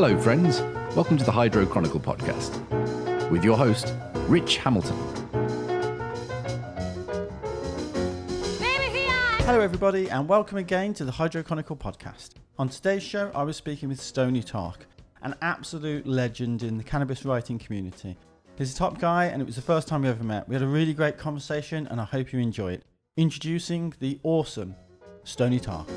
Hello, friends. Welcome to the Hydro Chronicle podcast with your host, Rich Hamilton. Hello, everybody, and welcome again to the Hydro Chronicle podcast. On today's show, I was speaking with Stony Tark, an absolute legend in the cannabis writing community. He's a top guy, and it was the first time we ever met. We had a really great conversation, and I hope you enjoy it. Introducing the awesome Stony Tark.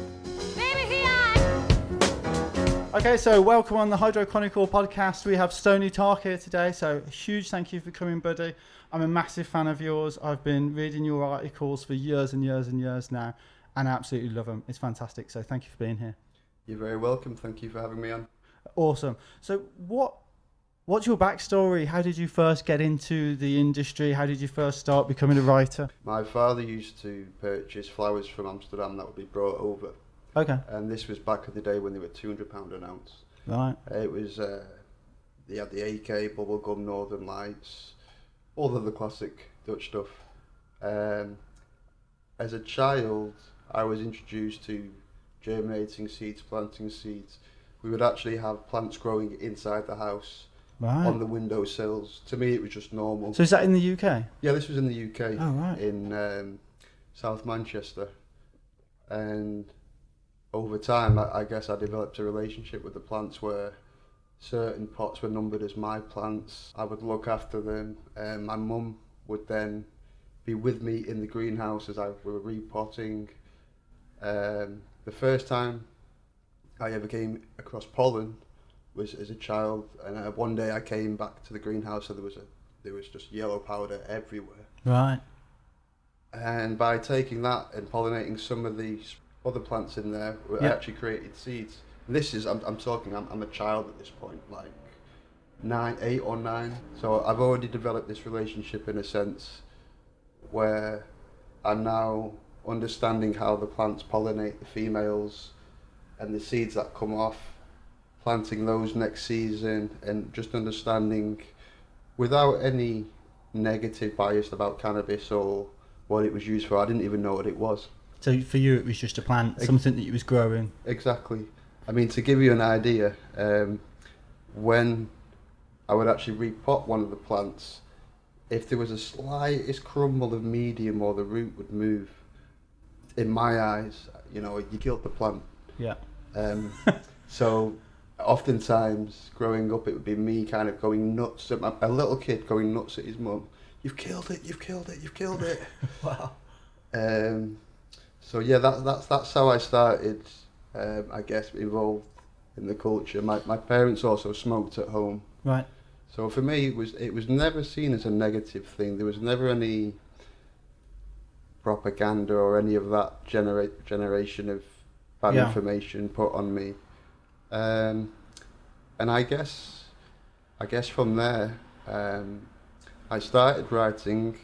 Okay, so welcome on the Hydro Chronicle podcast. We have Stoney Tark here today, so a huge thank you for coming, buddy. I'm a massive fan of yours. I've been reading your articles for years and years and years now, and I absolutely love them. It's fantastic, so thank you for being here. You're very welcome. Thank you for having me on. Awesome. So what's your backstory? How did you first get into the industry? How did you first start becoming a writer? My father used to purchase flowers from Amsterdam that would be brought over. Okay. And this was back in the day when they were £200 an ounce. Right. It was, they had the AK, bubblegum, Northern Lights, all of the classic Dutch stuff. As a child, I was introduced to germinating seeds, planting seeds. We would actually have plants growing inside the house, Right. on the windowsills. To me, it was just normal. So is that in the UK? Yeah, this was in the UK, Oh, right. in South Manchester. And over time, I guess I developed a relationship with the plants where certain pots were numbered as my plants. I would look after them, and my mum would then be with me in the greenhouse as we were repotting. The first time I ever came across pollen was as a child, and one day I came back to the greenhouse and there was just yellow powder everywhere. Right. And by taking that and pollinating some of these other plants in there, I actually created seeds. This is, I'm talking, I'm a child at this point, like 8 or 9. So I've already developed this relationship in a sense where I'm now understanding how the plants pollinate the females and the seeds that come off, planting those next season, and just understanding without any negative bias about cannabis or what it was used for. I didn't even know what it was. So for you, it was just a plant, something that you was growing. Exactly. I mean, to give you an idea, when I would actually repot one of the plants, if there was a slightest crumble of medium or the root would move, in my eyes, you killed the plant. Yeah. So oftentimes growing up, it would be me kind of going nuts, a little kid going nuts at his mum. You've killed it, you've killed it, you've killed it. Wow. So yeah, that's how I started, I guess, involved in the culture. My parents also smoked at home. Right. So for me, it was never seen as a negative thing. There was never any propaganda or any of that generation of bad information put on me. And I guess from there, I started writing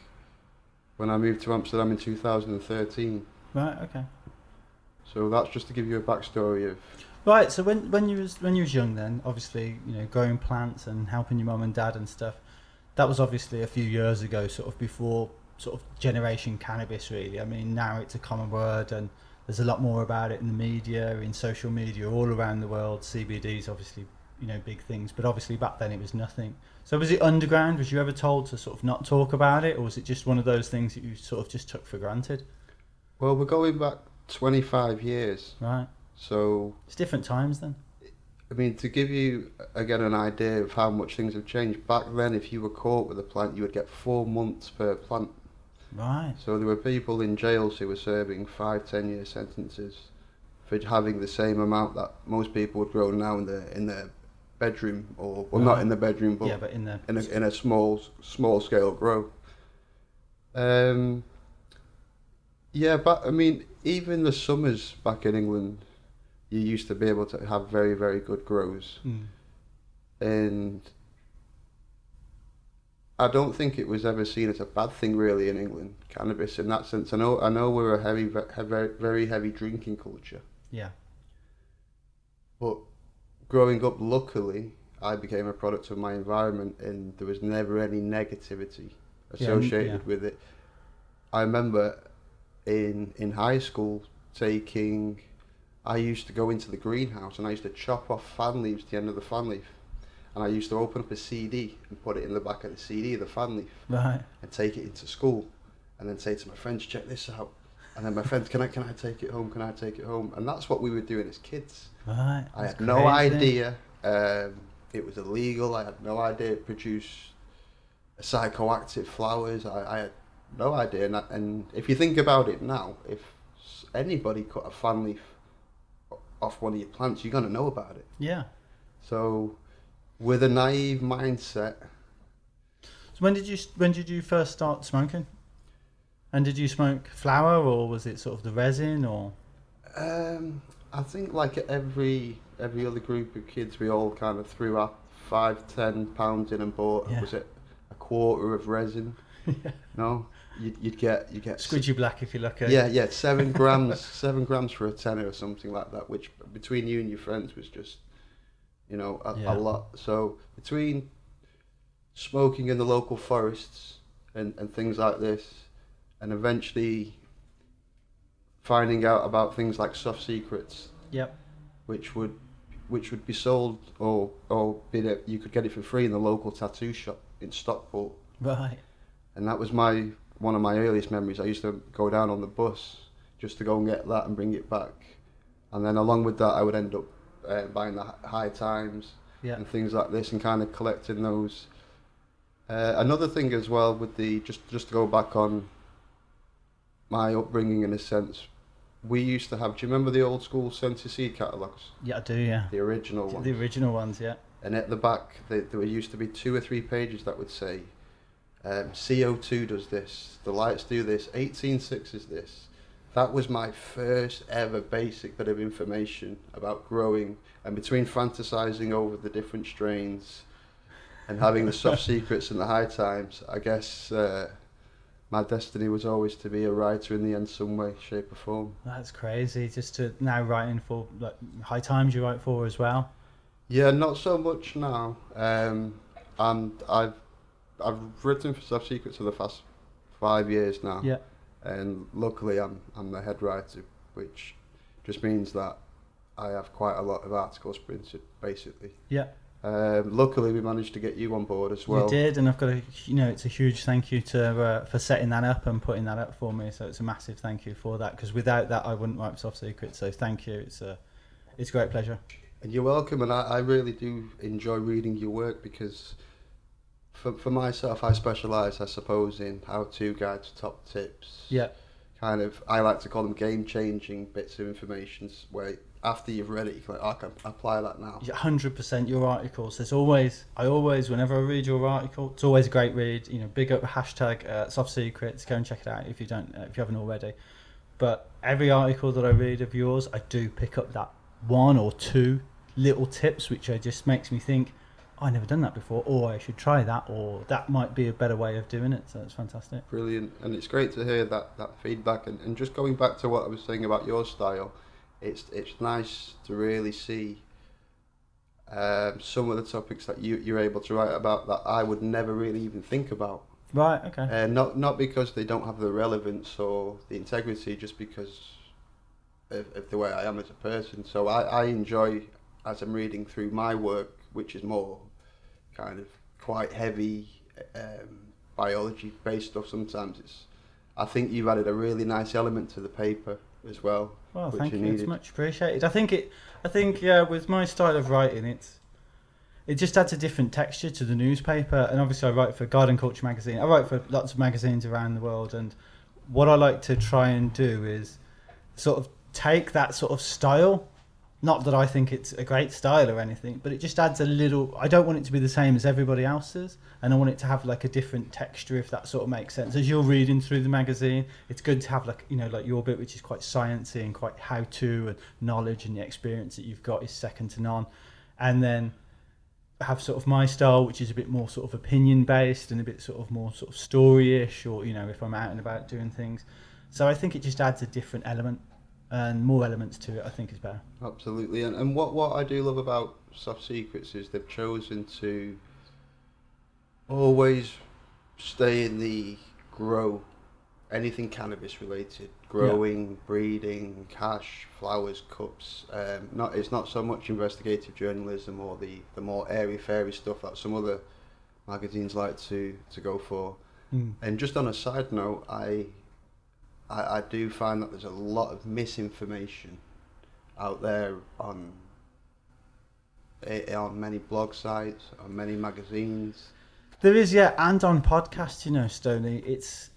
when I moved to Amsterdam in 2013. Right. Okay. So that's just to give you a backstory of. Right. So when you was young, then obviously growing plants and helping your mum and dad and stuff, that was obviously a few years ago, sort of before sort of generation cannabis. Really, I mean, now it's a common word and there's a lot more about it in the media, in social media, all around the world. CBD's obviously big things, but obviously back then it was nothing. So was it underground? Was you ever told to sort of not talk about it, or was it just one of those things that you sort of just took for granted? Well, we're going back 25 years. Right. So it's different times then. I mean, to give you again an idea of how much things have changed, back then if you were caught with a plant, you would get 4 months per plant. Right. So there were people in jails who were serving 5-10 year sentences for having the same amount that most people would grow now in their bedroom, or well, not in the bedroom, but in a small scale grow. Yeah, but I mean, even the summers back in England, you used to be able to have very, very good grows. And I don't think it was ever seen as a bad thing really in England, cannabis in that sense. I know we're a very heavy drinking culture. Yeah. But growing up, luckily, I became a product of my environment, and there was never any negativity associated with it. I remember in high school taking I used to go into the greenhouse and I used to chop off fan leaves at the end of the fan leaf. And I used to open up a CD and put it in the back of the CD, the fan leaf, Right. and take it into school, and then say to my friends, check this out. And then my friends, can I take it home? Can I take it home? And that's what we were doing as kids. Right. I had no idea it was illegal. I had no idea it produced psychoactive flowers. I had no idea. And if you think about it now, if anybody cut a fan leaf off one of your plants, you're going to know about it. Yeah. So with a naive mindset. So when did you first start smoking? And did you smoke flower, or was it sort of the resin, or? I think like every other group of kids, we all kind of threw up £5-10 in and bought. Yeah. Was it a quarter of resin? Yeah. No, you'd get Squidgy black if you're lucky. Yeah, 7 grams, 7 grams for a tenner or something like that. Which between you and your friends was just, a lot. So between smoking in the local forests and things like this, and eventually finding out about things like soft secrets. Yep. Which would be sold or you could get it for free in the local tattoo shop in Stockport. Right. And that was one of my earliest memories. I used to go down on the bus just to go and get that and bring it back. And then along with that, I would end up buying the High Times and things like this and kind of collecting those. Another thing as well with just to go back on my upbringing in a sense, we used to have, do you remember the old school Scented Seed catalogues? Yeah, I do, yeah. The original ones. The original ones, yeah. And at the back, there used to be 2 or 3 pages that would say, CO2 does this, the lights do this, 18.6 is this. That was my first ever basic bit of information about growing, and between fantasizing over the different strains and having the soft secrets and the High Times, I guess my destiny was always to be a writer in the end, some way, shape or form. That's crazy, just to now writing for like High Times you write for as well. Yeah, not so much now. And I've written for Soft Secrets for the past 5 years now. Yeah. And luckily I'm the head writer, which just means that I have quite a lot of articles printed, basically. Yeah. Luckily we managed to get you on board as well. You did, and I've got it's a huge thank you to for setting that up and putting that up for me. So it's a massive thank you for that, because without that I wouldn't write Soft Secrets. So thank you. It's a great pleasure. And you're welcome. And I really do enjoy reading your work, because for myself, I specialise, I suppose, in how-to guides, top tips. Yeah. Kind of, I like to call them game-changing bits of information where after you've read it, you can I can apply that now. 100%. Your articles. Whenever I read your article, it's always a great read. Big up hashtag Soft Secrets. Go and check it out if you haven't already. But every article that I read of yours, I do pick up that 1 or 2 little tips, which just makes me think, I never done that before, or I should try that, or that might be a better way of doing it. So it's fantastic. Brilliant. And it's great to hear that feedback. And just going back to what I was saying about your style, it's nice to really see some of the topics that you're able to write about that I would never really even think about. Right, okay. Not because they don't have the relevance or the integrity, just because of the way I am as a person. So I enjoy, as I'm reading through my work, which is more kind of quite heavy biology based stuff sometimes, I think you've added a really nice element to the paper as well. Well, thank you. It's much appreciated. I think with my style of writing, it just adds a different texture to the newspaper. And obviously I write for Garden Culture magazine. I write for lots of magazines around the world, and what I like to try and do is sort of take that sort of style. Not that I think it's a great style or anything, but it just adds a little. I don't want it to be the same as everybody else's, and I want it to have like a different texture, if that sort of makes sense. As you're reading through the magazine, it's good to have like your bit, which is quite sciencey and quite how-to, and knowledge and the experience that you've got is second to none. And then have sort of my style, which is a bit more sort of opinion-based and a bit sort of more sort of story-ish, or if I'm out and about doing things. So I think it just adds a different element. And more elements to it, I think, is better. Absolutely. And what I do love about Soft Secrets is they've chosen to always stay in the grow, anything cannabis related, growing, breeding, cash, flowers, cups. It's not so much investigative journalism or the more airy-fairy stuff that some other magazines like to go for. And just on a side note, I do find that there's a lot of misinformation out there on many blog sites, on many magazines. There is, yeah, and on podcasts, you know, Stoney.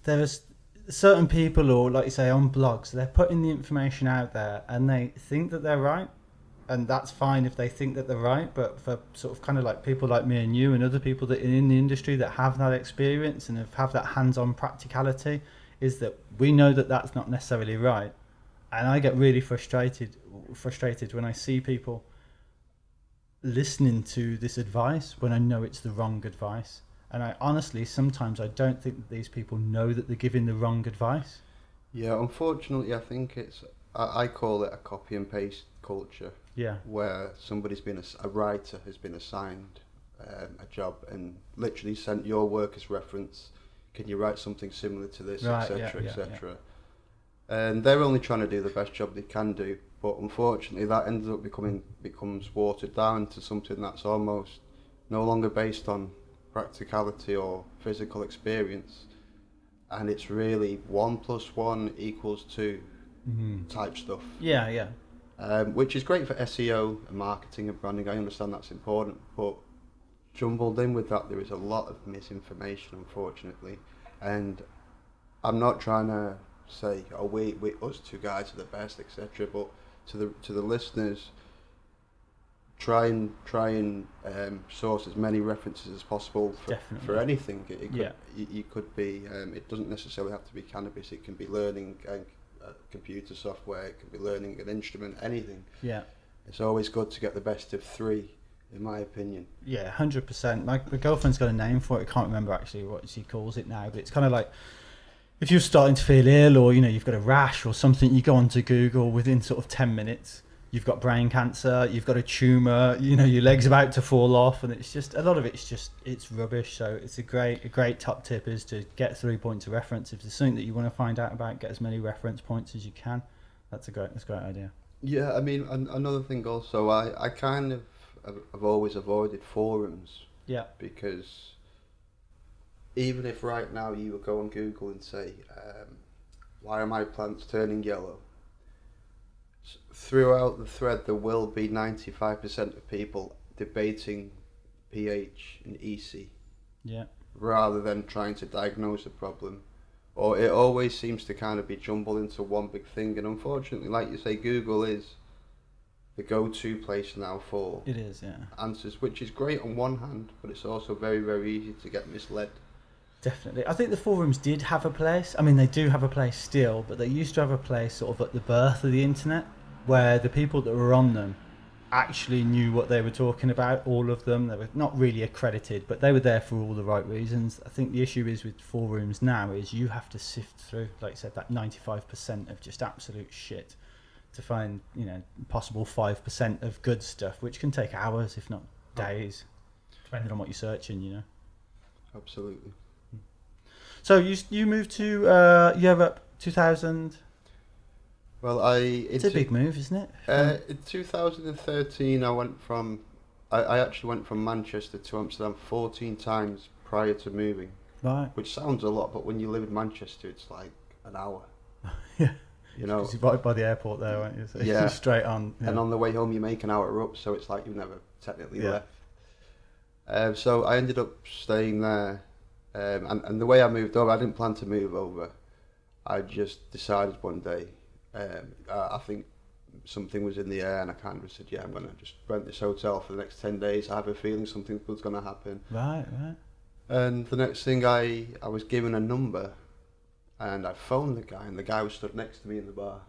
There's certain people, or like you say, on blogs, they're putting the information out there and they think that they're right, and that's fine if they think that they're right. But for sort of kind of like people like me and you and other people that are in the industry that have that experience and have that hands-on practicality, is that we know that that's not necessarily right. And I get really frustrated when I see people listening to this advice when I know it's the wrong advice. And I honestly, sometimes I don't think that these people know that they're giving the wrong advice. Yeah, unfortunately, I think I call it a copy and paste culture. Yeah. Where a writer has been assigned a job and literally sent your work as reference. Can you write something similar to this, right, etc., yeah, etc. And they're only trying to do the best job they can do, but unfortunately that ends up becomes watered down to something that's almost no longer based on practicality or physical experience, and it's really 1 + 1 = 2 type stuff. Yeah. Which is great for SEO and marketing and branding. I understand that's important, but jumbled in with that there is a lot of misinformation, unfortunately. And I'm not trying to say, oh, we us two guys are the best, etc. But to the listeners, try and source as many references as possible for anything. You could be. It doesn't necessarily have to be cannabis. It can be learning computer software. It can be learning an instrument. Anything. Yeah. It's always good to get the best of three, in my opinion. Yeah, 100%. My girlfriend's got a name for it. I can't remember actually what she calls it now, but it's kind of like if you're starting to feel ill, or you've got a rash or something, you go onto Google within sort of 10 minutes. You've got brain cancer, you've got a tumour, your leg's about to fall off, and it's just a lot of it's rubbish. So it's a great top tip is to get 3 points of reference. If there's something that you want to find out about, get as many reference points as you can. That's a great idea. Yeah, I mean, another thing also, I kind of have always avoided forums. Yeah. Because even if right now you would go on Google and say, why are my plants turning yellow? Throughout the thread there will be 95% of people debating pH and EC. Yeah. Rather than trying to diagnose a problem. Or it always seems to kind of be jumbled into one big thing, and unfortunately, like you say, Google is the go-to place now for answers, which is great on one hand, but it's also very, very easy to get misled. Definitely. I think the forums did have a place. I mean, they do have a place still, but they used to have a place sort of at the birth of the internet, where the people that were on them actually knew what they were talking about, all of them. They were not really accredited, but they were there for all the right reasons. I think the issue is with forums now is you have to sift through, like I said, that 95% of just absolute shit to find, possible 5% of good stuff, which can take hours, if not days, depending on what you're searching, Absolutely. So you moved to Europe 2000. Well, it's a big move, isn't it? In 2013, I actually went from Manchester to Amsterdam 14 times prior to moving. Right. Which sounds a lot, but when you live in Manchester, it's like an hour. Yeah. Because you're right by the airport there, aren't you? So yeah. Straight on. Yeah. And on the way home, you make an hour up, so it's like you've never technically left. So I ended up staying there. And the way I moved over, I didn't plan to move over. I just decided one day, I think something was in the air, and I kind of said, I'm going to just rent this hotel for the next 10 days. I have a feeling something was going to happen. Right. And the next thing, I was given a number, and I phoned the guy, and the guy was stood next to me in the bar.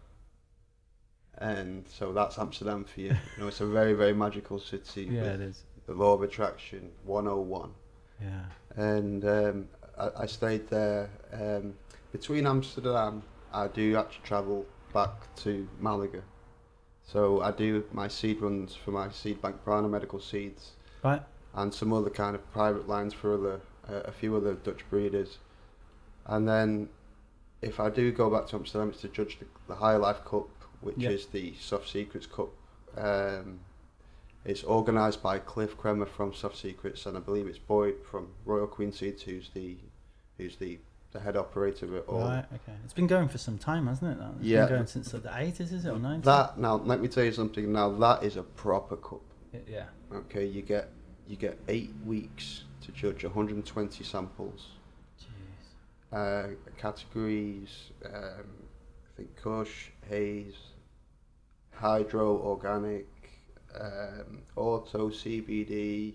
And so that's Amsterdam for you. It's a very, very magical city. Yeah, it is. The law of attraction, 101. Yeah. And I stayed there. Between Amsterdam, I do actually travel back to Malaga. So I do my seed runs for my seed bank, Brana Medical Seeds. Right. And some other kind of private lines for a few other Dutch breeders. And then if I do go back to Amsterdam, it's to judge the High Life Cup, which is the Soft Secrets Cup. It's organised by Cliff Kremer from Soft Secrets, and I believe it's Boyd from Royal Queen Seeds who's the head operator of it all. Right, okay. It's been going for some time, hasn't it? It's been going since the 80s, is it, or 90s? That, now, let me tell you something, now that is a proper cup. Yeah. Okay, you get 8 weeks to judge 120 samples. Jeez. Categories, I think Kush, Haze, Hydro, Organic, Auto, CBD,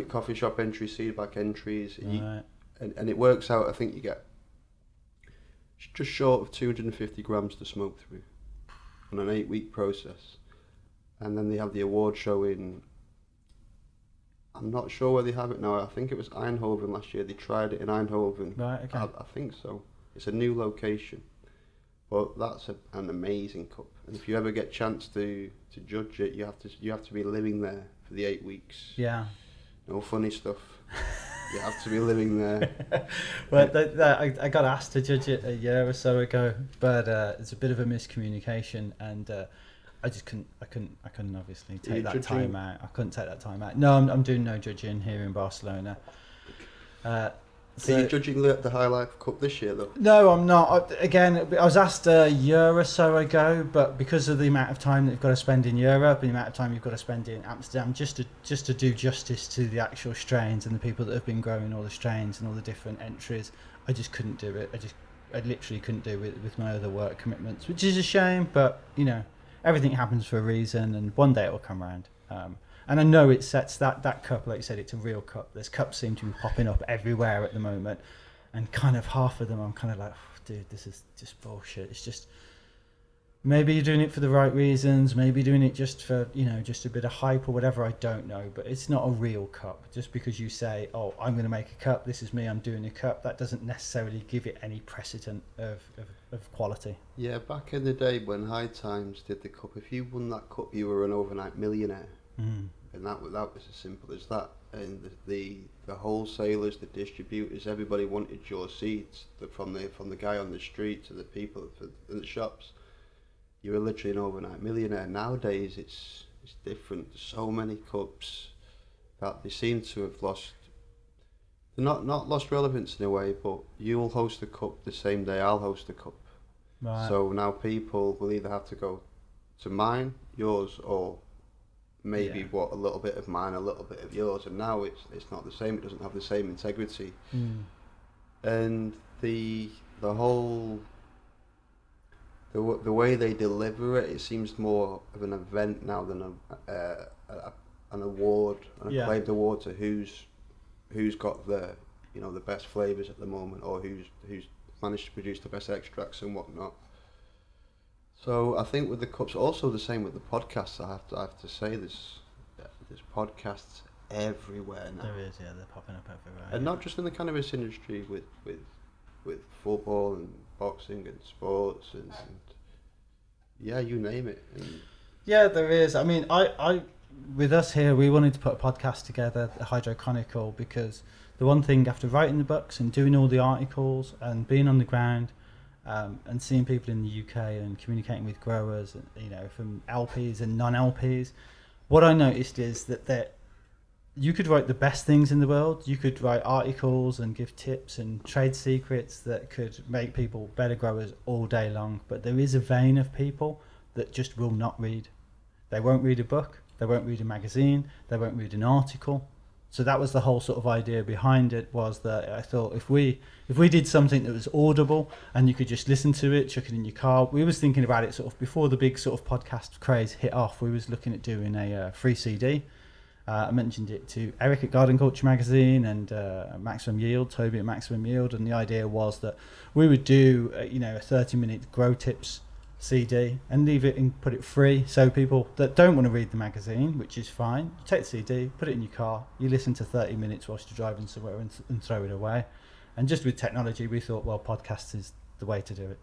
coffee shop entries, seedback entries. Right. And it works out, I think you get just short of 250 grams to smoke through on an 8-week process. And then they have the award show in, I'm not sure where they have it now, I think it was Eindhoven last year. They tried it in Eindhoven. Right, okay. I think so. It's a new location. But that's an amazing cup. And if you ever get a chance to judge it, you have to be living there for the 8 weeks. Yeah. No funny stuff. You have to be living there. Well, I got asked to judge it a year or so ago, but it's a bit of a miscommunication, and I just couldn't obviously take that time out. I couldn't take that time out. No, I'm doing no judging here in Barcelona. So are you judging the High Life Cup this year, though? No, I'm not. Again, I was asked a year or so ago, but because of the amount of time that you've got to spend in Europe and the amount of time you've got to spend in Amsterdam, just to do justice to the actual strains and the people that have been growing all the strains and all the different entries, I just couldn't do it. I literally couldn't do it with my other work commitments, which is a shame, but, you know, everything happens for a reason, and one day it will come around. And I know it sets that cup, like you said, it's a real cup. There's cups seem to be popping up everywhere at the moment, and kind of half of them I'm kind of like, oh, dude, this is just bullshit. It's just, maybe you're doing it for the right reasons, maybe you're doing it just for, you know, just a bit of hype or whatever, I don't know, but it's not a real cup. Just because you say, oh, I'm going to make a cup, this is me, I'm doing a cup, that doesn't necessarily give it any precedent of quality. Yeah, back in the day when High Times did the cup, if you won that cup, you were an overnight millionaire. And that was as simple as that. And the wholesalers, the distributors, everybody wanted your seeds. From the guy on the street to the people in the shops, you were literally an overnight millionaire. Nowadays, it's different. There's so many cups that they seem to have lost. They're not lost relevance in a way, but you'll host a cup the same day I'll host a cup. Right. So now people will either have to go to mine, yours, or maybe a little bit of mine, a little bit of yours, and now it's not the same. It doesn't have the same integrity, and the whole the way they deliver it, it seems more of an event now than an award, an acclaimed award to who's got the best flavors at the moment, or who's managed to produce the best extracts and whatnot. So I think with the cups, also the same with the podcasts. I have to say, there's podcasts everywhere now. There is, yeah, they're popping up everywhere. And not just in the cannabis industry, with football and boxing and sports and yeah, you name it. Yeah, there is. I mean, I with us here, we wanted to put a podcast together, the Hydro Chronicle, because the one thing after writing the books and doing all the articles and being on the ground, and seeing people in the UK and communicating with growers, you know, from LPs and non-LPs, what I noticed is that you could write the best things in the world. You could write articles and give tips and trade secrets that could make people better growers all day long. But there is a vein of people that just will not read. They won't read a book. They won't read a magazine. They won't read an article. So that was the whole sort of idea behind it, was that I thought if we did something that was audible and you could just listen to it, chuck it in your car. We was thinking about it sort of before the big sort of podcast craze hit off. We was looking at doing a free CD. I mentioned it to Eric at Garden Culture Magazine and Maximum Yield, Toby at Maximum Yield, and the idea was that we would do a 30-minute grow tips CD and leave it and put it free, so people that don't want to read the magazine, which is fine, take the CD, put it in your car, you listen to 30 minutes whilst you're driving somewhere and throw it away. And just with technology, we thought, well, podcasts is the way to do it.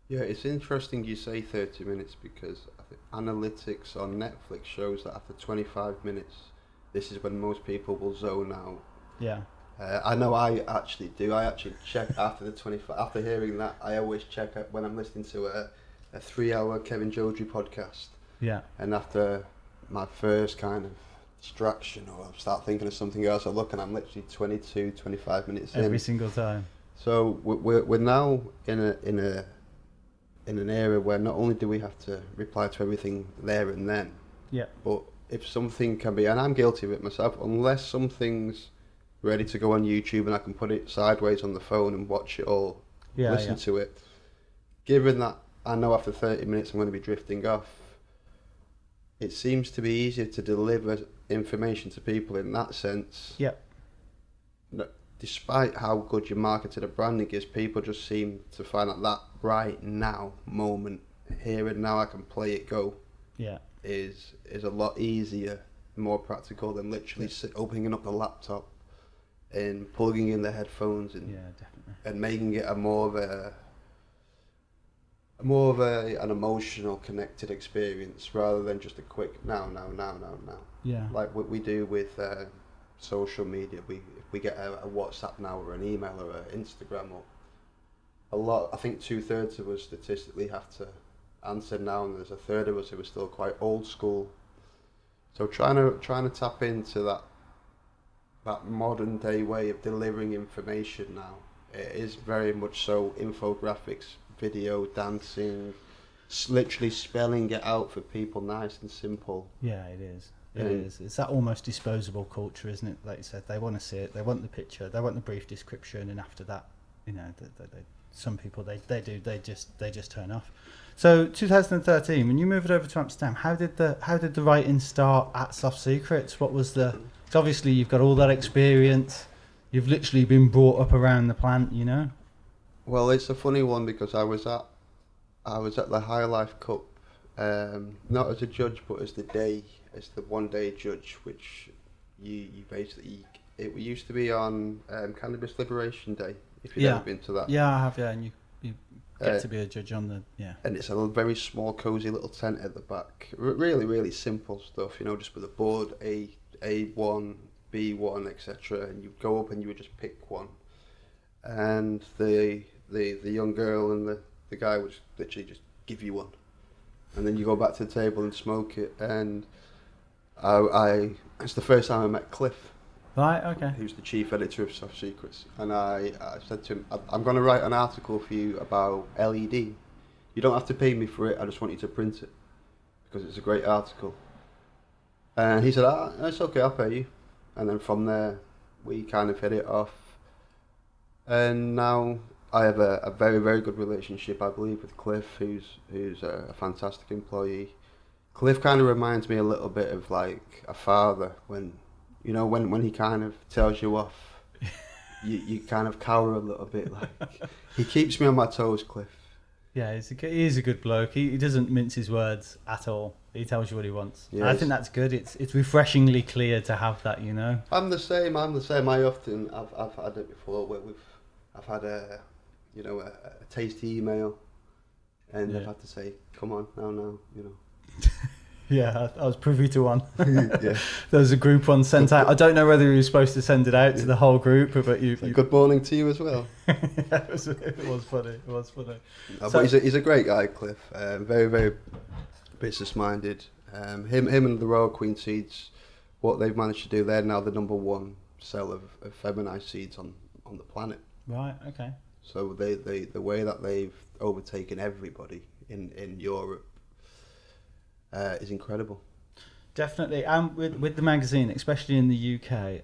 Yeah, it's interesting you say 30 minutes, because I think analytics on Netflix shows that after 25 minutes, this is when most people will zone out. Yeah. I know I actually do. I actually check after the 25. After hearing that, I always check out when I'm listening to a 3-hour Kevin Jodry podcast. Yeah. And after my first kind of distraction, or I start thinking of something else, I look and I'm literally 22, 25 minutes in. Every single time. So we're now in an era where not only do we have to reply to everything there and then, yeah, but if something can be, and I'm guilty of it myself, unless something's ready to go on YouTube and I can put it sideways on the phone and watch it all, listen to it, given that I know after 30 minutes I'm going to be drifting off, it seems to be easier to deliver information to people in that sense. Yeah. Despite how good your marketing and branding is, people just seem to find that right now moment, here and now, I can play it go. Yeah. Is a lot easier, more practical than literally opening up the laptop and plugging in the headphones and definitely, and making it a more of an emotional connected experience rather than just a quick now. Yeah. Like what we do with social media, if we get a WhatsApp now or an email or an Instagram, or I think 2/3 of us statistically have to answer now, and there's a third of us who are still quite old school. So trying to tap into that modern day way of delivering information now, it is very much so infographics, video, dancing, literally spelling it out for people nice and simple. Yeah, it is. It is. It's that almost disposable culture, isn't it? Like you said, they want to see it, they want the picture, they want the brief description, and after that, some people they just turn off. So 2013, when you moved over to Amsterdam, how did the writing start at Soft Secrets? What was the? Because obviously you've got all that experience, you've literally been brought up around the plant, you know. Well, it's a funny one because I was at the High Life Cup, not as a judge, but as the 1 day judge, which you basically, it used to be on Cannabis Liberation Day. If you've ever been to that. Yeah, I have. Yeah, and you get to be a judge on the And it's a very small, cozy little tent at the back. Really, really simple stuff. Just with a board, A1, B1, etc. And you go up and you would just pick one. And the young girl and the guy would literally just give you one, and then you go back to the table and smoke it. And it's the first time I met Cliff. Right, okay. Who's the chief editor of Soft Secrets, and I said to him, I'm going to write an article for you about LED. You don't have to pay me for it, I just want you to print it, because it's a great article. And he said, it's okay, I'll pay you. And then from there, we kind of hit it off. And now I have a very, very good relationship, I believe, with Cliff, who's a fantastic employee. Cliff kind of reminds me a little bit of like a father when he kind of tells you off, you kind of cower a little bit. Like, he keeps me on my toes, Cliff. Yeah, he's a good bloke. He doesn't mince his words at all. He tells you what he wants. Yeah, I think that's good. It's refreshingly clear to have that, you know. I'm the same. I've had it before where I've had a tasty email, and I've had to say, come on, now. Yeah, I was privy to one. Yeah. There was a group one sent out. I don't know whether he was supposed to send it out to the whole group, but you good morning to you as well. It was funny. No, but he's a great guy, Cliff. Very, very business minded. Him and the Royal Queen Seeds, what they've managed to do, they're now the #1 seller of feminized seeds on the planet. Right. Okay. So the way that they've overtaken everybody in Europe is incredible. Definitely, and with the magazine, especially in the UK,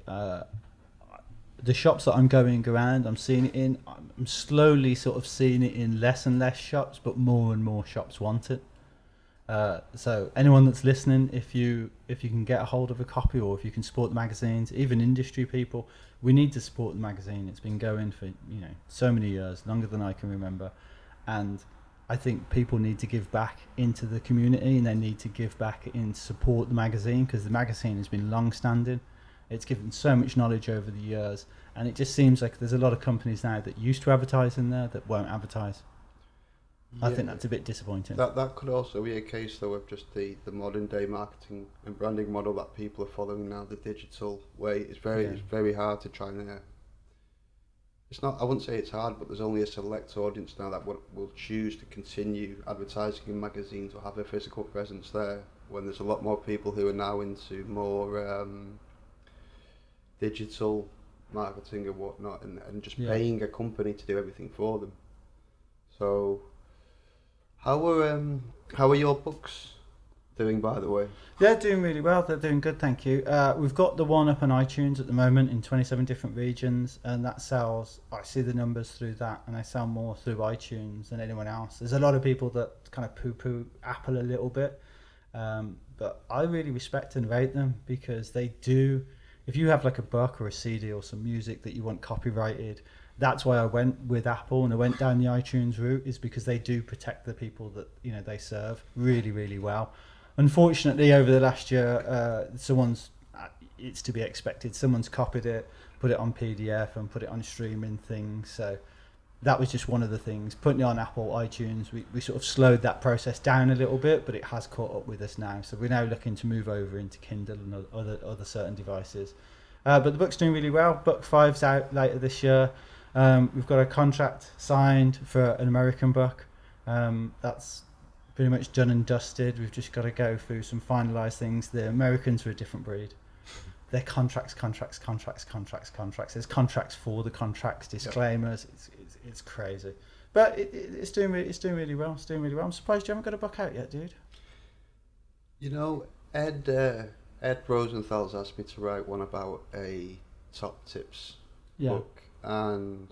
the shops that I'm going around, I'm seeing it in. I'm slowly sort of seeing it in less and less shops, but more and more shops want it. So anyone that's listening, if you can get a hold of a copy, or if you can support the magazines, even industry people, we need to support the magazine. It's been going for so many years, longer than I can remember, and I think people need to give back into the community, and they need to give back and support the magazine, because the magazine has been long-standing. It's given so much knowledge over the years, and it just seems like there's a lot of companies now that used to advertise in there that won't advertise. Yeah, I think that's a bit disappointing. That could also be a case, though, of just the modern day marketing and branding model that people are following now. The digital way, it's very hard to try and it's not, I wouldn't say it's hard, but there's only a select audience now that will choose to continue advertising in magazines or have a physical presence there, when there's a lot more people who are now into more digital marketing and whatnot, and just paying a company to do everything for them. So how are your books doing, by the way? They're doing really well. They're doing good, thank you. We've got the one up on iTunes at the moment in 27 different regions, and that sells. I see the numbers through that, and I sell more through iTunes than anyone else. There's a lot of people that kind of poo-poo Apple a little bit, but I really respect and rate them, because they do. If you have like a book or a CD or some music that you want copyrighted, that's why I went with Apple and I went down the iTunes route, is because they do protect the people that they serve really, really well. Unfortunately, over the last year, it's to be expected, someone's copied it, put it on PDF and put it on streaming things. So that was just one of the things. Putting it on Apple iTunes, we sort of slowed that process down a little bit, but it has caught up with us now. So we're now looking to move over into Kindle and other certain devices. But the book's doing really well. Book 5's out later this year. We've got a contract signed for an American book. That's pretty much done and dusted. We've just got to go through some finalised things. The Americans are a different breed. They're contracts. There's contracts for the contracts, disclaimers. It's crazy, but it's doing really well. It's doing really well. I'm surprised you haven't got a book out yet, dude. Ed Rosenthal's asked me to write one about a top tips book, and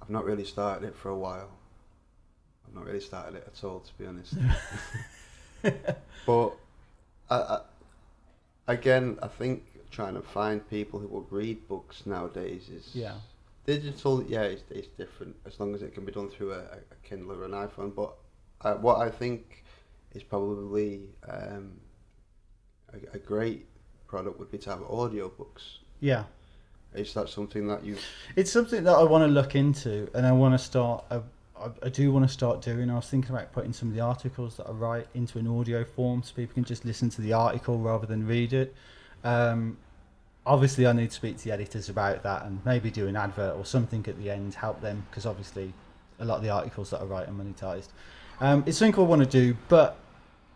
I've not really started it for a while. I've not really started it at all, to be honest. But I think trying to find people who will read books nowadays is digital. Yeah, it's different as long as it can be done through a Kindle or an iPhone. But what I think is probably a great product would be to have audiobooks. Yeah. Is that something that you? It's something that I want to look into, and I want to start. I do want to start doing. I was thinking about putting some of the articles that I write into an audio form, so people can just listen to the article rather than read it. Obviously, I need to speak to the editors about that, and maybe do an advert or something at the end, help them, because obviously, a lot of the articles that I write are monetized. It's something I want to do, but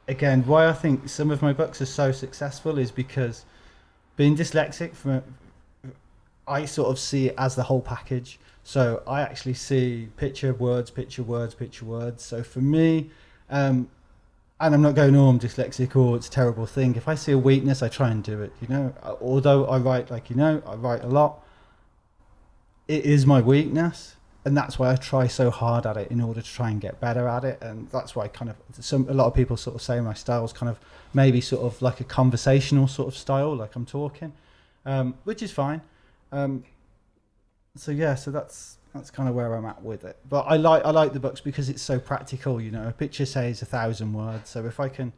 again, why I think some of my books are so successful is because being dyslexic, I sort of see it as the whole package. So I actually see picture, words. So for me, and I'm not going, I'm dyslexic or it's a terrible thing. If I see a weakness, I try and do it, Although I write, I write a lot, it is my weakness. And that's why I try so hard at it in order to try and get better at it. And that's why a lot of people sort of say my style is kind of maybe sort of like a conversational sort of style, like I'm talking, which is fine. So that's kind of where I'm at with it. But I like the books because it's so practical. A picture says 1,000 words. So if I can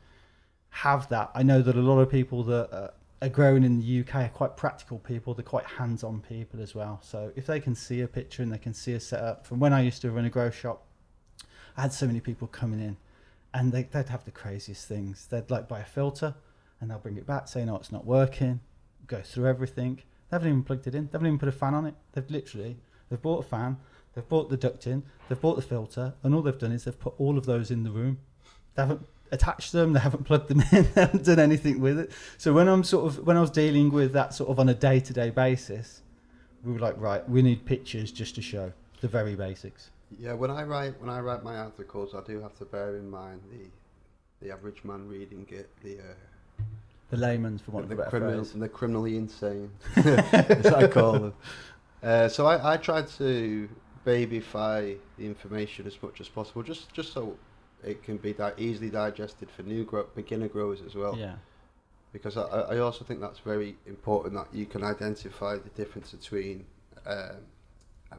have that, I know that a lot of people that are growing in the UK are quite practical people. They're quite hands-on people as well. So if they can see a picture and they can see a setup, from when I used to run a grow shop, I had so many people coming in, and they'd have the craziest things. They'd buy a filter, and they'll bring it back, say, no, it's not working. Go through everything. They haven't even plugged it in. They haven't even put a fan on it. They've bought a fan, they've bought the duct in, they've bought the filter, and all they've done is they've put all of those in the room. They haven't attached them, they haven't plugged them in, they haven't done anything with it. So when I was dealing with that sort of on a day-to-day basis, we were like, right, we need pictures just to show the very basics. Yeah, when I write my articles, I do have to bear in mind the average man reading it, the layman's, for want of a better phrase. The criminally insane, as I call them. So I try to babyfy the information as much as possible, just so it can be easily digested for beginner growers as well. Yeah. Because I also think that's very important, that you can identify the difference between a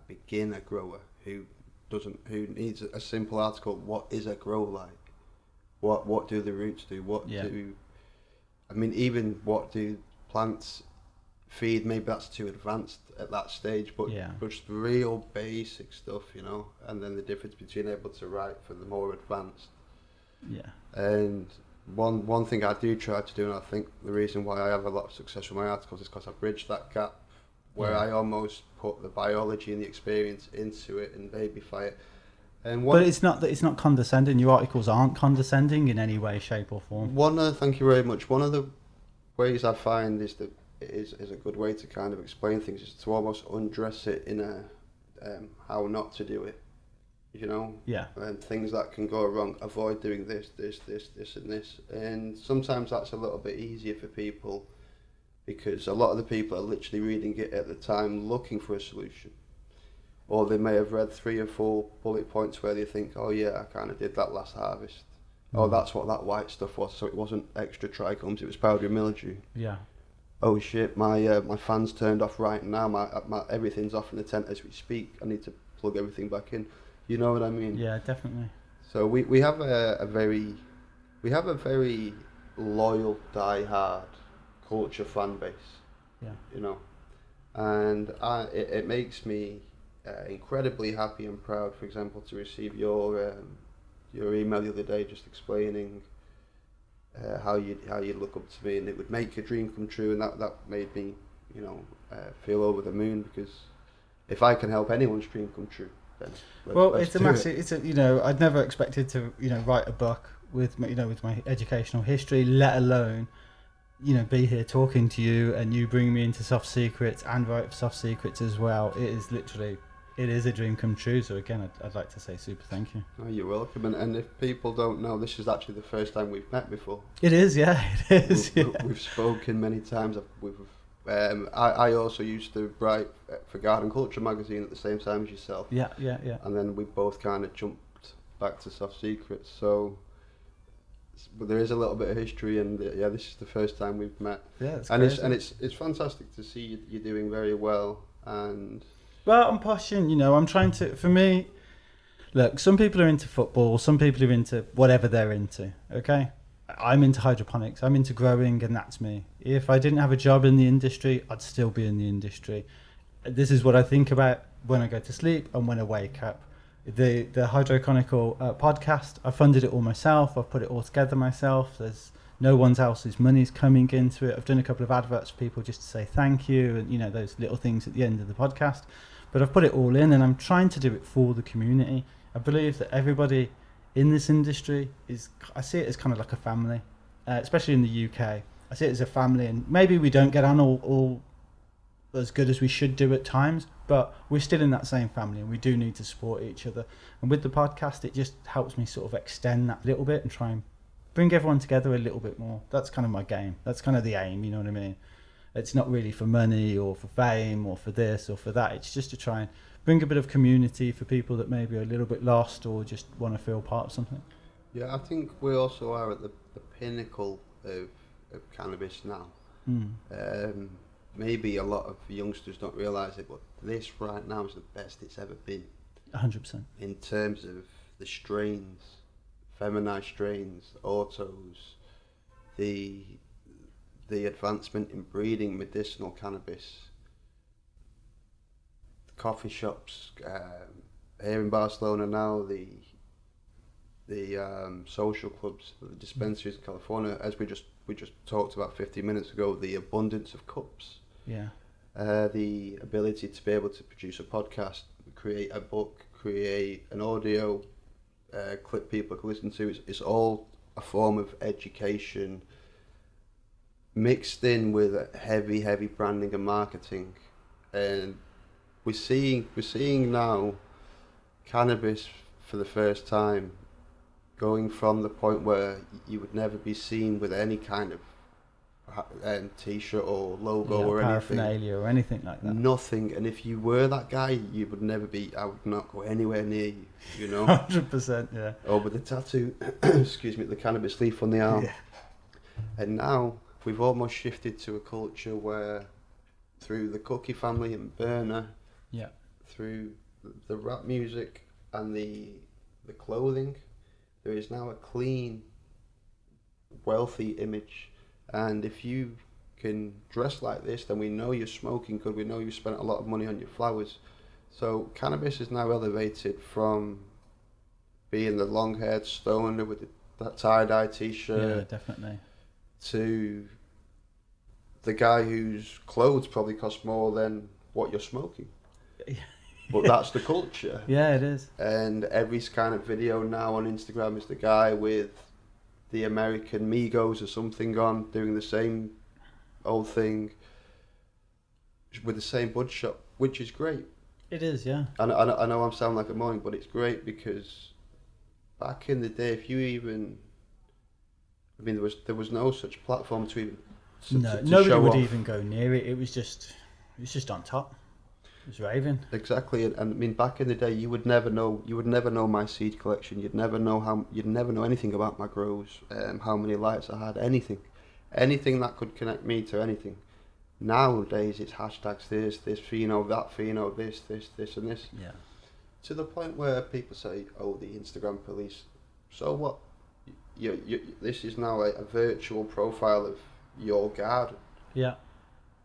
beginner grower who needs a simple article. What is a grow like? What do the roots do? Even what do plants feed? Maybe that's too advanced at that stage, but just real basic stuff, and then the difference between able to write for the more advanced. Yeah. And one thing I do try to do, and I think the reason why I have a lot of success with my articles, is because I bridge that gap where Yeah. I almost put the biology and the experience into it and babyfy it. And But it's not condescending. Your articles aren't condescending in any way, shape, or form. thank you very much. One of the ways I find is that it is a good way to kind of explain things is to almost undress it in a how not to do it, you know. Yeah. And things that can go wrong. Avoid doing this, and this. And sometimes that's a little bit easier for people because a lot of the people are literally reading it at the time, looking for a solution. Or they may have read 3 or 4 bullet points where they think, oh yeah, I kind of did that last harvest. Oh, that's what that white stuff was. So it wasn't extra trichomes, it was powdery mildew. Yeah. Oh shit, my fan's turned off right now. My everything's off in the tent as we speak. I need to plug everything back in. You know what I mean? Yeah, definitely. So we have a very loyal, die-hard culture fan base. Yeah. You know, and it makes me incredibly happy and proud. For example, to receive your email the other day, just explaining how you look up to me, and it would make your dream come true, and that made me, you know, feel over the moon, because if I can help anyone's dream come true, then let's do it. It's a, you know, I'd never expected to, you know, write a book with my, you know, with my educational history, let alone, you know, be here talking to you and you bring me into Soft Secrets and write for Soft Secrets as well. It is a dream come true. So again, I'd like to say super thank you. Oh, you're welcome. And if people don't know, this is actually the first time we've met before. It is, yeah, it is. We've spoken many times. I also used to write for Garden Culture magazine at the same time as yourself. Yeah. And then we both kind of jumped back to Soft Secrets. So, but there is a little bit of history, and yeah, this is the first time we've met. Yeah, it's and crazy. it's fantastic to see you doing very well. And well, I'm pushing. You know, I'm trying to. For me, look, some people are into football, some people are into whatever they're into. Okay, I'm into hydroponics. I'm into growing, and that's me. If I didn't have a job in the industry, I'd still be in the industry. This is what I think about when I go to sleep and when I wake up. The Hydro Chronicle podcast, I funded it all myself. I've put it all together myself. There's no one else's money's coming into it. I've done a couple of adverts for people just to say thank you, and you know, those little things at the end of the podcast. But I've put it all in, and I'm trying to do it for the community. I believe that everybody in this industry I see it as kind of like a family, especially in the UK. I see it as a family, and maybe we don't get on all as good as we should do at times, but we're still in that same family, and we do need to support each other. And with the podcast, it just helps me sort of extend that little bit and try and bring everyone together a little bit more. That's kind of my game. That's kind of the aim, you know what I mean? It's not really for money or for fame or for this or for that. It's just to try and bring a bit of community for people that maybe are a little bit lost or just want to feel part of something. yeah, I think we also are at the pinnacle of cannabis now. Maybe a lot of youngsters don't realise it, but this right now is the best it's ever been. 100%. In terms of the strains, feminized strains, autos, the advancement in breeding medicinal cannabis, the coffee shops here in Barcelona now, the social clubs, the dispensaries in California, as we just talked about 15 minutes ago, the abundance of cups. Yeah. The ability to be able to produce a podcast, create a book, create an audio clip people can listen to. It's all a form of education mixed in with heavy branding and marketing. And we're seeing now cannabis for the first time going from the point where you would never be seen with any kind of t-shirt or logo or paraphernalia or anything like that. Nothing. And if you were that guy, you would never be. I would not go anywhere near you. You know. 100%. Yeah. Or with the tattoo, excuse me, the cannabis leaf on the arm. Yeah. And now we've almost shifted to a culture where, through the Cookie family and Burner, Yeah. through the rap music and the clothing, there is now a clean, wealthy image. And if you can dress like this, then we know you're smoking good. We know you spent a lot of money on your flowers. So cannabis is now elevated from being the long-haired stoner with that tie-dye t-shirt, Yeah, definitely. to the guy whose clothes probably cost more than what you're smoking. But that's the culture. Yeah, it is. And every kind of video now on Instagram is the guy with the American Migos or something on, doing the same old thing with the same bud shop, which is great. It is, yeah. And I know I'm sounding like a moaning, but it's great because back in the day, if you even, I mean, there was no such platform to even to nobody show would off. even go near it. It was just on top. It was raving. Exactly, and I mean, back in the day, you would never know my seed collection. You'd never know anything about my grows, how many lights I had, anything that could connect me to anything. Nowadays, it's hashtags this pheno, that pheno, this, and this. Yeah. To the point where people say, "Oh, the Instagram police." So what? This is now a virtual profile of your garden. Yeah.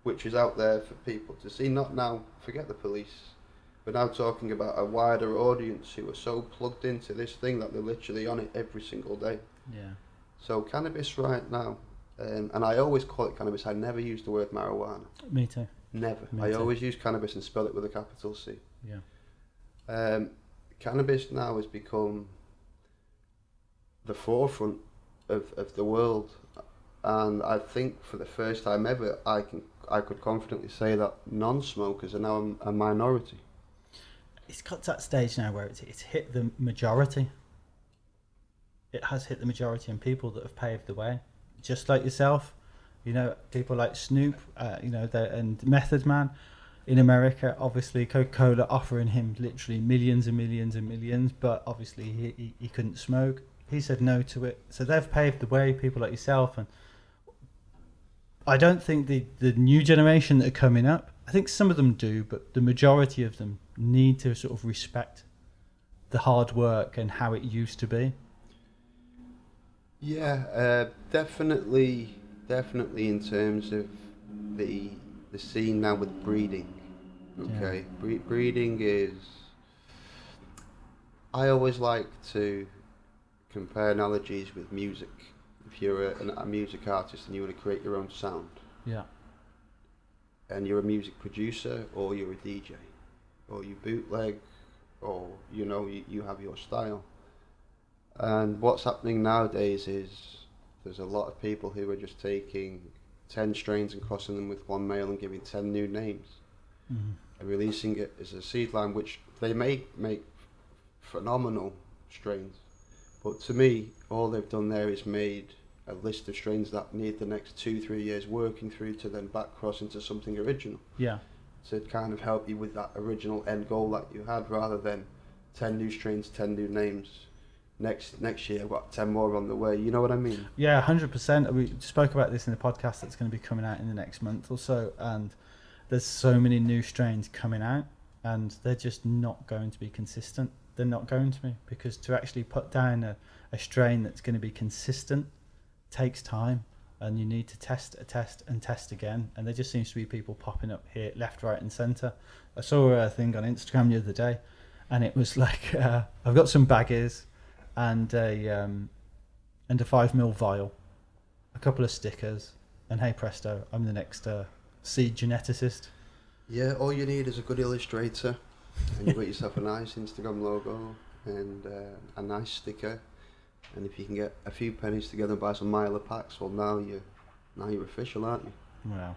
Which is out there for people to see. Not now, forget the police. We're now talking about a wider audience who are so plugged into this thing that they're literally on it every single day. Yeah. So cannabis right now, and I always call it cannabis. I never use the word marijuana. Me too. Never. Me I too. always use cannabis and spell it with a capital C. Yeah. Cannabis now has become the forefront of the world, and I think for the first time ever, I could confidently say that non-smokers are now a minority. It's got to that stage now where it's hit the majority. It has hit the majority, and people that have paved the way, just like yourself, people like Snoop, and Method Man in America. Obviously, Coca-Cola offering him literally millions and millions and millions, but obviously he couldn't smoke. He said no to it. So they've paved the way. People like yourself, and I don't think the new generation that are coming up, I think some of them do, but the majority of them need to sort of respect the hard work and how it used to be. Yeah, definitely in terms of the scene now with breeding. Okay, yeah. Breeding is. I always like to compare analogies with music. If you're a music artist and you want to create your own sound, yeah, and you're a music producer or you're a DJ, or you bootleg, or you have your style. And what's happening nowadays is there's a lot of people who are just taking 10 strains and crossing them with one male and giving 10 new names, and releasing it as a seed line, which they may make phenomenal strains. But to me, all they've done there is made a list of strains that need the next 2-3 years working through to then back cross into something original. Yeah. To kind of help you with that original end goal that you had, rather than 10 new strains, 10 new names. Next year, I've got 10 more on the way. You know what I mean? Yeah, 100%. We spoke about this in the podcast that's going to be coming out in the next month or so, and there's so many new strains coming out, and they're just not going to be consistent. They're not going to be, because to actually put down a strain that's going to be consistent takes time, and you need to test again, and there just seems to be people popping up here left, right and centre. I saw a thing on Instagram the other day, and it was like I've got some baggies and a 5ml vial, a couple of stickers, and hey presto, I'm the next seed geneticist. Yeah, all you need is a good illustrator, and you've got yourself a nice Instagram logo and a nice sticker. And if you can get a few pennies together and buy some Myla packs, well, now you're official, aren't you? Wow.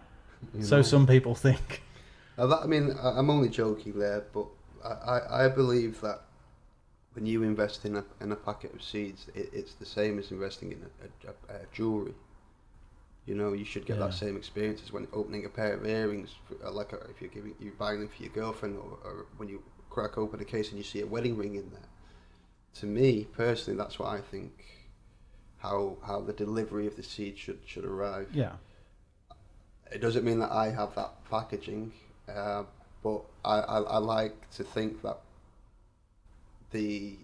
So some people think. Now I'm only joking there, but I believe that when you invest in a packet of seeds, it's the same as investing in a jewellery. You should get that same experience as when opening a pair of earrings, if you're buying them for your girlfriend, or when you crack open a case and you see a wedding ring in there. To me personally, that's what I think. How the delivery of the seed should arrive. Yeah. It doesn't mean that I have that packaging, but I like to think that the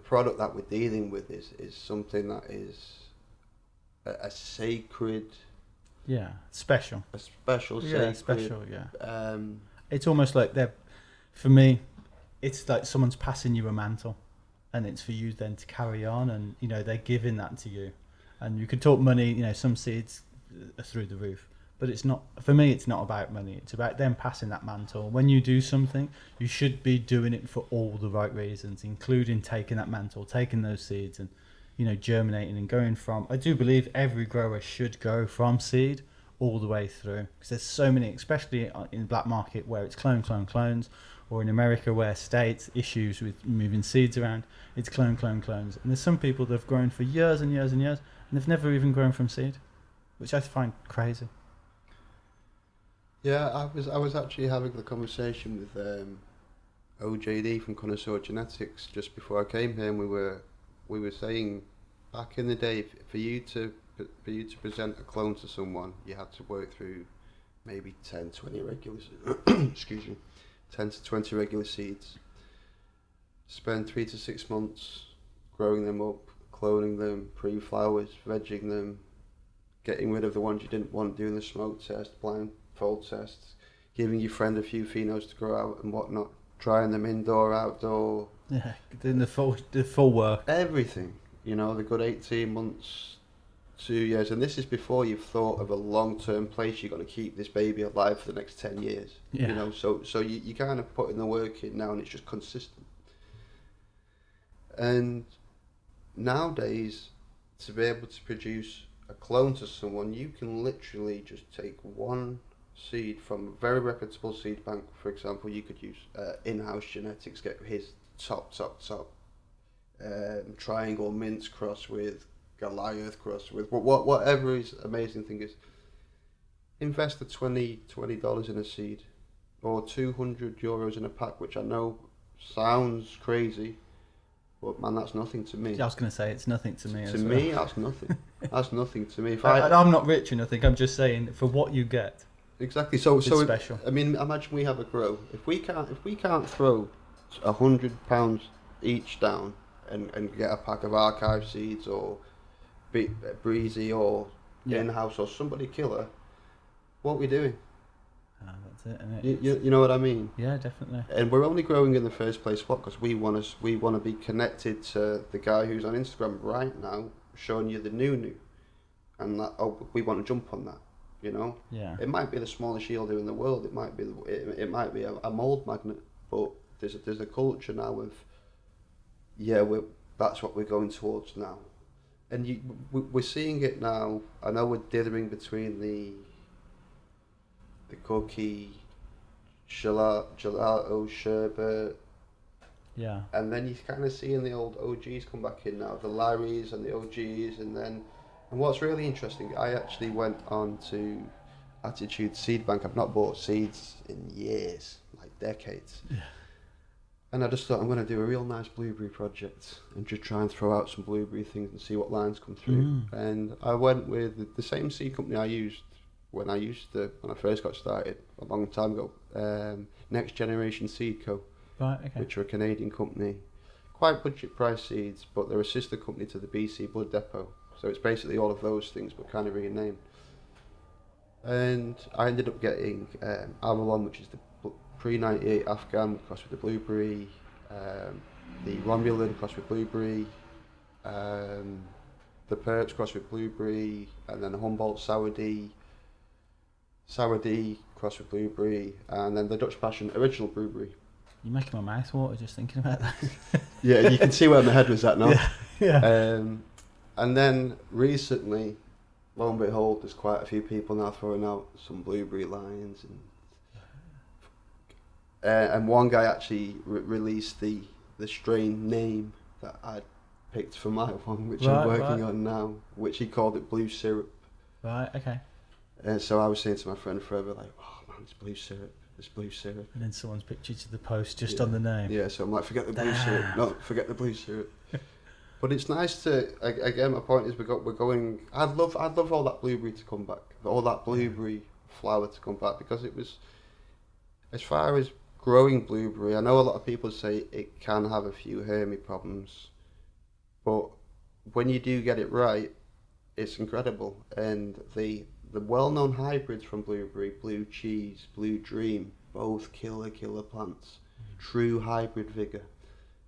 product that we're dealing with is something that is a sacred. Yeah, special. A special, yeah, sacred. Special, yeah. It's almost like for me, it's like someone's passing you a mantle, and it's for you then to carry on, and they're giving that to you. And you could talk money, some seeds are through the roof, But it's not, for me, it's not about money. It's about them passing that mantle. When you do something, you should be doing it for all the right reasons, including taking that mantle, taking those seeds and, you know, germinating and going from, I do believe every grower should go from seed all the way through, because there's so many, especially in the black market where it's clones, or in America where states issues with moving seeds around, it's clones. And there's some people that have grown for years and years and years, and they've never even grown from seed, which I find crazy. Yeah, I was actually having the conversation with OJD from Connoisseur Genetics just before I came here, and we were saying back in the day, for you to present a clone to someone, you had to work through maybe 10, 20 regular excuse me, 10 to 20 regular seeds, spend 3 to 6 months growing them up, cloning them, pre-flowers, vegging them, getting rid of the ones you didn't want, doing the smoke test, blindfold tests, giving your friend a few phenos to grow out and whatnot, trying them indoor, outdoor. Yeah, doing the full work. Everything, you know, the good 18 months, 2 years, and this is before you've thought of a long-term place you're going to keep this baby alive for the next 10 years. Yeah. You know, so you kind of put in the work in now, and it's just consistent. And nowadays, to be able to produce a clone to someone, you can literally just take one seed from a very reputable seed bank. For example, you could use in-house genetics, get his top triangle mince cross with Goliath cross with whatever his amazing thing is. Invest the $20 in a seed, or €200 in a pack, which I know sounds crazy, but man, that's nothing to me. I was going to say, it's nothing to me. To me, that's nothing. That's nothing to me. If I'm not rich or nothing. I'm just saying, for what you get, exactly. So it's special. I mean, imagine we have a grow. If we can't throw £100 each down and get a pack of archive seeds or Breezy or in-house or somebody killer, what are we doing? That's it, isn't it? You know what I mean? Yeah, definitely. And we're only growing in the first place, what? Because we want to be connected to the guy who's on Instagram right now, showing you the new, and that we want to jump on that. You know? Yeah. It might be the smallest yielder in the world. It might be a mold magnet, but there's a culture now of that's what we're going towards now. And we're seeing it now. I know we're dithering between the cookie, gelato, sherbet. Yeah. And then you're kind of seeing the old OGs come back in now, the Larrys and the OGs. And what's really interesting, I actually went on to Attitude Seed Bank. I've not bought seeds in years, like decades. Yeah. And I just thought I'm going to do a real nice blueberry project and just try and throw out some blueberry things and see what lines come through. And I went with the same seed company I used when I first got started a long time ago. Next Generation Seed Co. Right. Okay. Which are a Canadian company, quite budget price seeds, but they're a sister company to the BC Blood Depot. So it's basically all of those things, but kind of renamed. And I ended up getting Avalon, which is the pre-98 Afghan crossed with the blueberry, the Romulan crossed with blueberry, the Perch crossed with blueberry, and then the Humboldt Sourdy crossed with blueberry, and then the Dutch Passion original blueberry. You're making my mouth water just thinking about that. Yeah, you can see where my head was at now. Yeah. And then recently, lo and behold, there's quite a few people now throwing out some blueberry lines, and one guy actually released the strain name that I'd picked for my one, which I'm working on now, which he called it Blue Syrup. Right, okay. So I was saying to my friend forever, like, oh man, it's Blue Syrup. And then someone's pictured to the post just on the name. Yeah, so I'm like, forget the blue syrup. No, forget the blue syrup. But it's nice to, again, my point is we're going, I'd love all that blueberry to come back, all that blueberry flower to come back, because it was, as far as growing blueberry, I know a lot of people say it can have a few hermy problems, but when you do get it right, it's incredible. And the well-known hybrids from blueberry, Blue Cheese, Blue Dream, both killer plants, true hybrid vigour.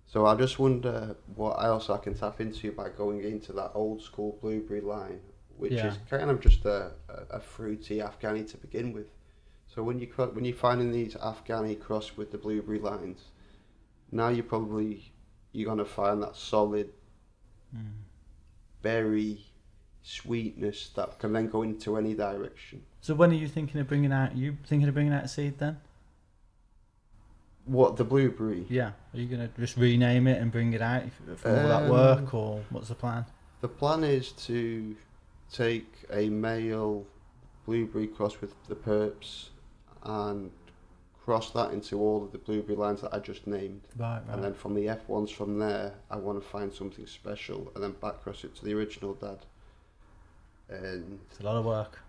So I just wonder what else I can tap into by going into that old school blueberry line which is kind of just a fruity Afghani to begin with. So when you're finding these Afghani crossed with the blueberry lines, now you're gonna find that solid berry sweetness that can then go into any direction. So when are you thinking of bringing out? You thinking of bringing out a seed then? What, the blueberry? Yeah. Are you gonna just rename it and bring it out for all that work, or what's the plan? The plan is to take a male blueberry cross with the perps and cross that into all of the blueberry lines that I just named. Right. And then from the F1s from there, I want to find something special and then back cross it to the original dad. And it's a lot of work.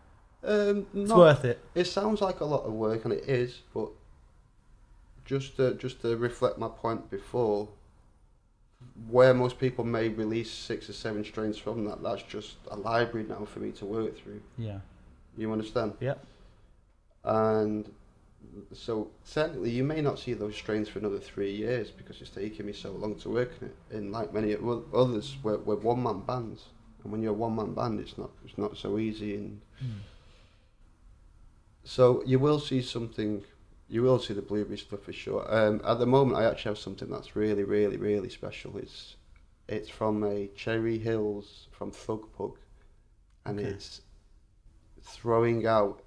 It's worth it. It sounds like a lot of work, and it is, but just to reflect my point before, where most people may release 6 or 7 strains from that's just a library now for me to work through. Yeah. You understand? Yeah. And so technically you may not see those strains for another 3 years because it's taken me so long to work on it. And like many others, we're one-man bands, and when you're a one-man band, it's not so easy. And so you will see something. You will see the blueberry stuff for sure. At the moment, I actually have something that's really, really, really special. It's from a Cherry Hills from Thug Pug, and it's throwing out.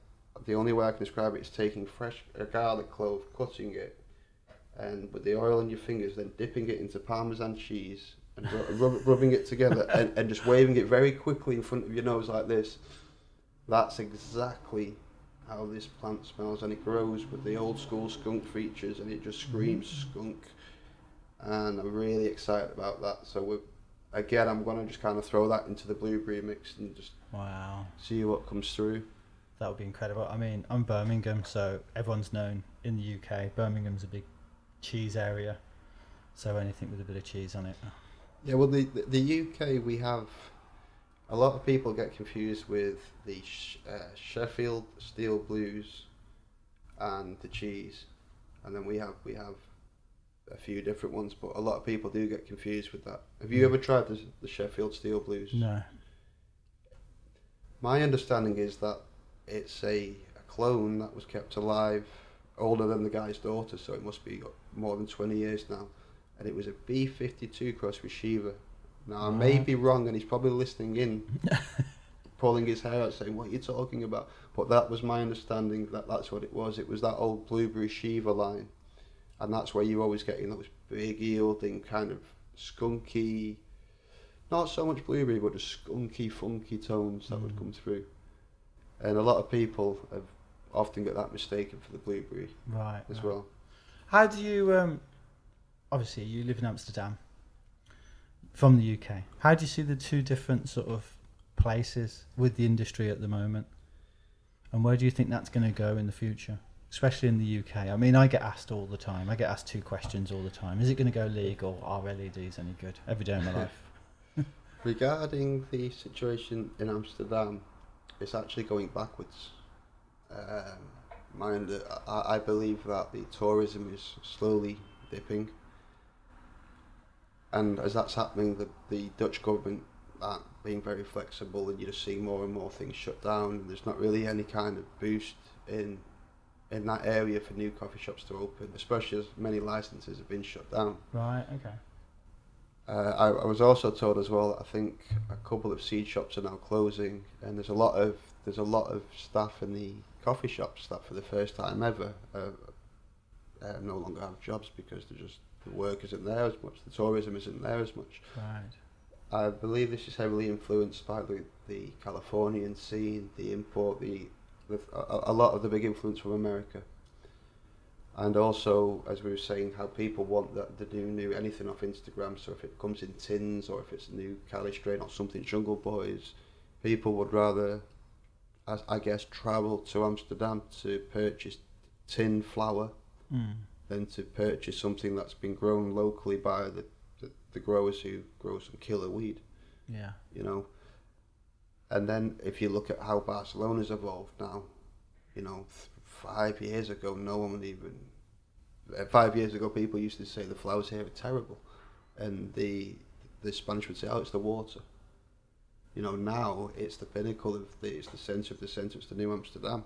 The only way I can describe it is taking fresh garlic clove, cutting it, and with the oil on your fingers, then dipping it into Parmesan cheese and rubbing it together, and just waving it very quickly in front of your nose like this. That's exactly how this plant smells, and it grows with the old school skunk features, and it just screams skunk, and I'm really excited about that. So I'm going to just kind of throw that into the blueberry mix and just see what comes through. That would be incredible. I mean, I'm Birmingham, so everyone's known in the UK. Birmingham's a big cheese area, so anything with a bit of cheese on it. Yeah, well, the UK, we have a lot of people get confused with the Sheffield Steel Blues and the cheese, and then we have a few different ones, but a lot of people do get confused with that. Have you ever tried the Sheffield Steel Blues? No. My understanding is that it's a clone that was kept alive, older than the guy's daughter, so it must be more than 20 years now, and it was a B52 cross with Shiva. Now, I may be wrong, and he's probably listening in, pulling his hair out, saying, what are you talking about? But that was my understanding, that's what it was. It was that old blueberry Shiva line. And that's where you're always getting those big yielding, kind of skunky, not so much blueberry, but just skunky, funky tones that would come through. And a lot of people have often get that mistaken for the blueberry as well. How do you, obviously you live in Amsterdam, from the UK. How do you see the two different sort of places with the industry at the moment? And where do you think that's going to go in the future? Especially in the UK. I mean, I get asked all the time. I get asked 2 questions all the time. Is it going to go legal? Are LEDs any good? Every day of my life. Regarding the situation in Amsterdam, it's actually going backwards. I believe that the tourism is slowly dipping. And as that's happening, the Dutch government aren't being very flexible, and you're just seeing more and more things shut down. And there's not really any kind of boost in that area for new coffee shops to open, especially as many licenses have been shut down. Right, okay. I was also told as well that I think a couple of seed shops are now closing, and there's a lot of staff in the coffee shops that for the first time ever no longer have jobs because they're just, the work isn't there as much, the tourism isn't there as much. Right. I believe this is heavily influenced by the Californian scene, the import, a lot of the big influence from America. And also, as we were saying, how people want the new anything off Instagram. So if it comes in tins, or if it's a new Cali strain or something, Jungle Boys, people would rather, I guess, travel to Amsterdam to purchase tin flour than to purchase something that's been grown locally by the growers who grow some killer weed. Yeah. You know. And then if you look at how Barcelona's evolved now, you know, 5 years ago, no one would even. 5 years ago, people used to say the flowers here are terrible, and the Spanish would say, "Oh, it's the water." You know, now it's the pinnacle of it's the centre of the centre. It's the New Amsterdam.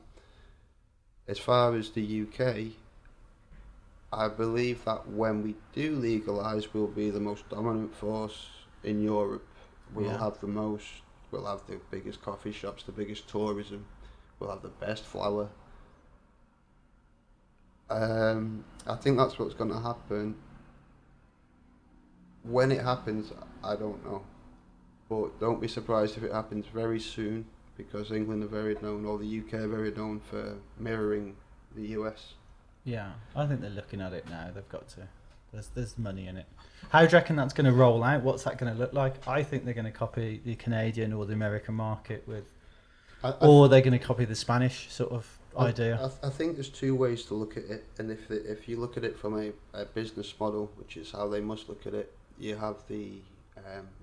As far as the UK, I believe that when we do legalise, we'll be the most dominant force in Europe. We'll have the biggest coffee shops, the biggest tourism. We'll have the best flour. I think that's what's going to happen. When it happens, I don't know. But don't be surprised if it happens very soon, because England are very known, or the UK are very known for mirroring the US. Yeah, I think they're looking at it now. They've got to. There's money in it. How do you reckon that's going to roll out? What's that going to look like? I think they're going to copy the Canadian or the American market or they're going to copy the Spanish sort of idea. I think there's two ways to look at it, and if you look at it from a business model, which is how they must look at it, you have the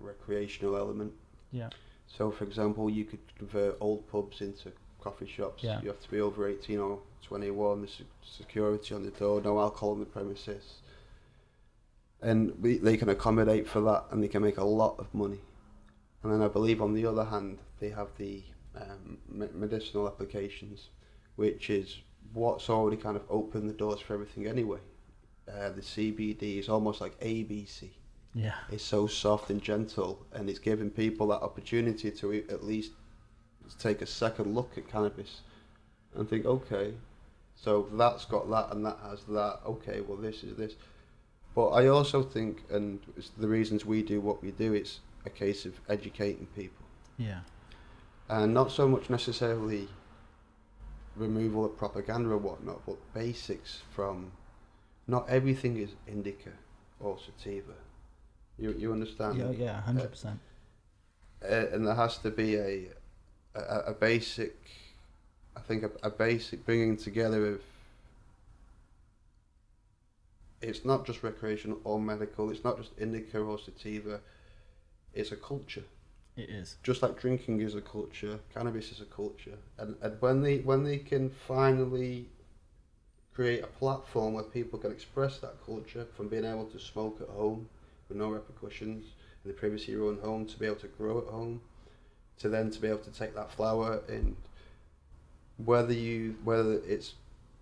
recreational element. Yeah. So, for example, you could convert old pubs into coffee shops. Yeah. You have to be over 18 or 21. There's security on the door, no alcohol on the premises. And they can accommodate for that, and they can make a lot of money. And then I believe on the other hand, they have the medicinal applications, which is what's already kind of opened the doors for everything anyway. The CBD is almost like ABC. Yeah. It's so soft and gentle, and it's giving people that opportunity to at least take a second look at cannabis and think, okay, so that's got that and that has that. Okay, well, this is this. But I also think, and it's the reasons we do what we do, it's a case of educating people. Yeah. And not so much necessarily removal of propaganda or whatnot, but basics from, not everything is indica or sativa. You understand? Yeah, 100%. And there has to be a basic, I think a basic bringing together of, it's not just recreational or medical, it's not just indica or sativa, it's a culture. It is. Just like drinking is a culture, cannabis is a culture. And when they can finally create a platform where people can express that culture, from being able to smoke at home with no repercussions, in the privacy of your own home, to be able to grow at home, to then to be able to take that flower, and whether it's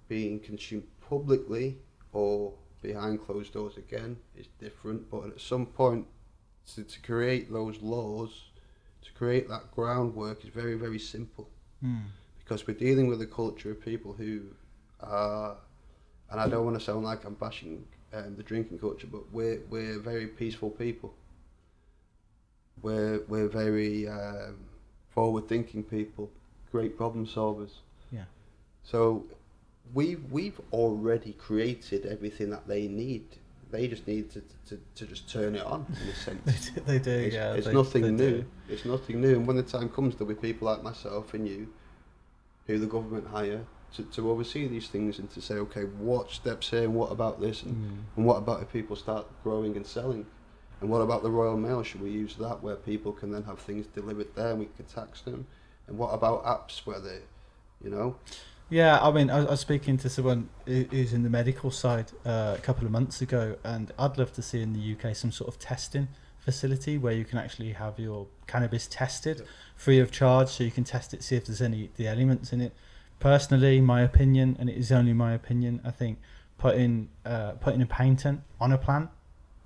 being consumed publicly or behind closed doors again is different. But at some point, to create those laws, to create that groundwork is very, very simple. Because we're dealing with a culture of people who are, and I don't want to sound like I'm bashing the drinking culture, but we're very peaceful people. We're very forward-thinking people, great problem solvers. Yeah. So we've already created everything that they need. They just need to just turn it on, in a sense. They do, yeah. It's nothing new. It's nothing new. And when the time comes, there'll be people like myself and you, who the government hire to oversee these things, and to say, okay, what steps here, and what about this, and what about if people start growing and selling, and what about the Royal Mail? Should we use that, where people can then have things delivered there and we can tax them? And what about apps where they, you know? Yeah, I mean, I was speaking to someone who's in the medical side a couple of months ago, and I'd love to see in the UK some sort of testing facility where you can actually have your cannabis tested free of charge, so you can test it, see if there's the elements in it. Personally, my opinion, and it is only my opinion, I think putting a patent on a plant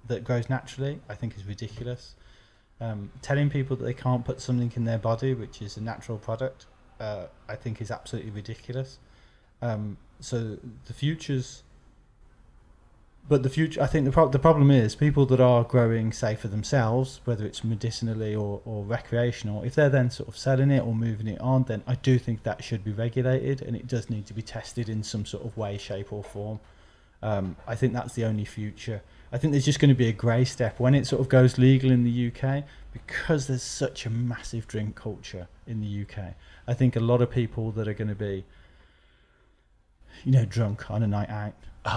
that grows naturally, I think is ridiculous. Telling people that they can't put something in their body which is a natural product, I think is absolutely ridiculous. So the future's, but the future, I think the problem is people that are growing, say, for themselves, whether it's medicinally or recreational, if they're then sort of selling it or moving it on, then I do think that should be regulated, and it does need to be tested in some sort of way, shape or form. I think that's the only future. I think there's just going to be a grey step when it sort of goes legal in the UK, because there's such a massive drink culture in the UK. I think a lot of people that are going to be, drunk on a night out,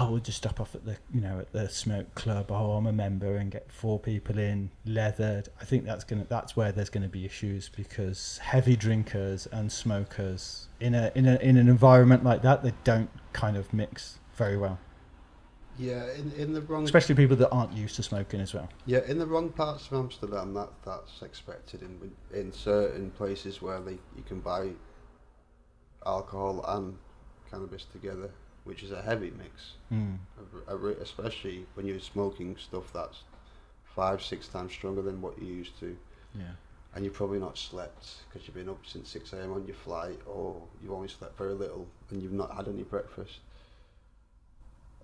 we'll just stop off at the smoke club. I'm a member, and get 4 people in, leathered. I think that's where there's going to be issues, because heavy drinkers and smokers in an environment like that, they don't kind of mix very well. Yeah, in the wrong... Especially people that aren't used to smoking as well. Yeah, in the wrong parts of Amsterdam, that's expected. In certain places where you can buy alcohol and cannabis together, which is a heavy mix. Especially when you're smoking stuff that's 5-6 times stronger than what you're used to. Yeah. And you've probably not slept because you've been up since 6 a.m. on your flight, or you've only slept very little and you've not had any breakfast.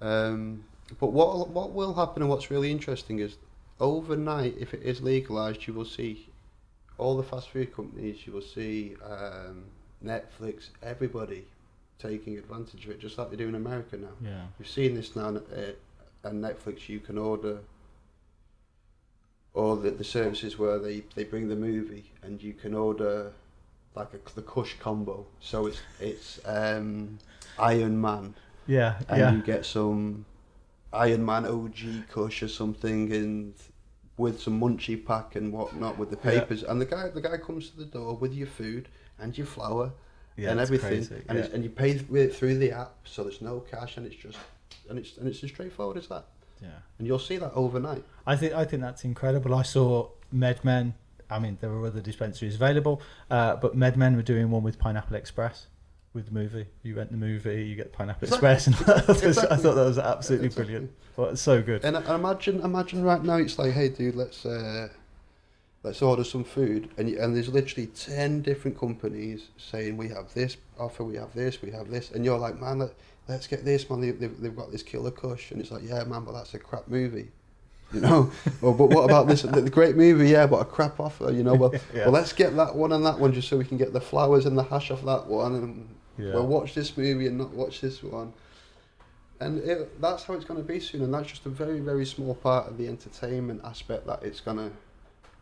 But what will happen, and what's really interesting, is overnight, if it is legalised, you will see all the fast food companies, you will see Netflix, everybody taking advantage of it, just like they do in America now. Yeah. You've seen this now on Netflix. You can order, or the services where they bring the movie, and you can order like the Kush combo. So it's Iron Man. Yeah. And you get some Iron Man OG Kush or something, and with some munchie pack and whatnot with the papers. And the guy comes to the door with your food and your flour and everything, crazy. and you pay it through the app, so there's no cash, and it's as straightforward as that. Yeah. And you'll see that overnight. I think that's incredible. I saw MedMen. I mean, there were other dispensaries available, but MedMen were doing one with Pineapple Express. With the movie, you rent the movie, you get Pineapple Express, and I thought that was absolutely brilliant. Well, it's so good. And imagine right now, it's like, hey, dude, let's order some food, and there's literally 10 different companies saying we have this offer, we have this, and you're like, man, let's get this, man. They've got this killer Kush, and it's like, yeah, man, but that's a crap movie. You know, well, but what about this? The great movie, yeah, but a crap offer. You know, well, let's get that one and that one just so we can get the flowers and the hash off that one, and we'll watch this movie and not watch this one. And that's how it's going to be soon, and that's just a very, very small part of the entertainment aspect that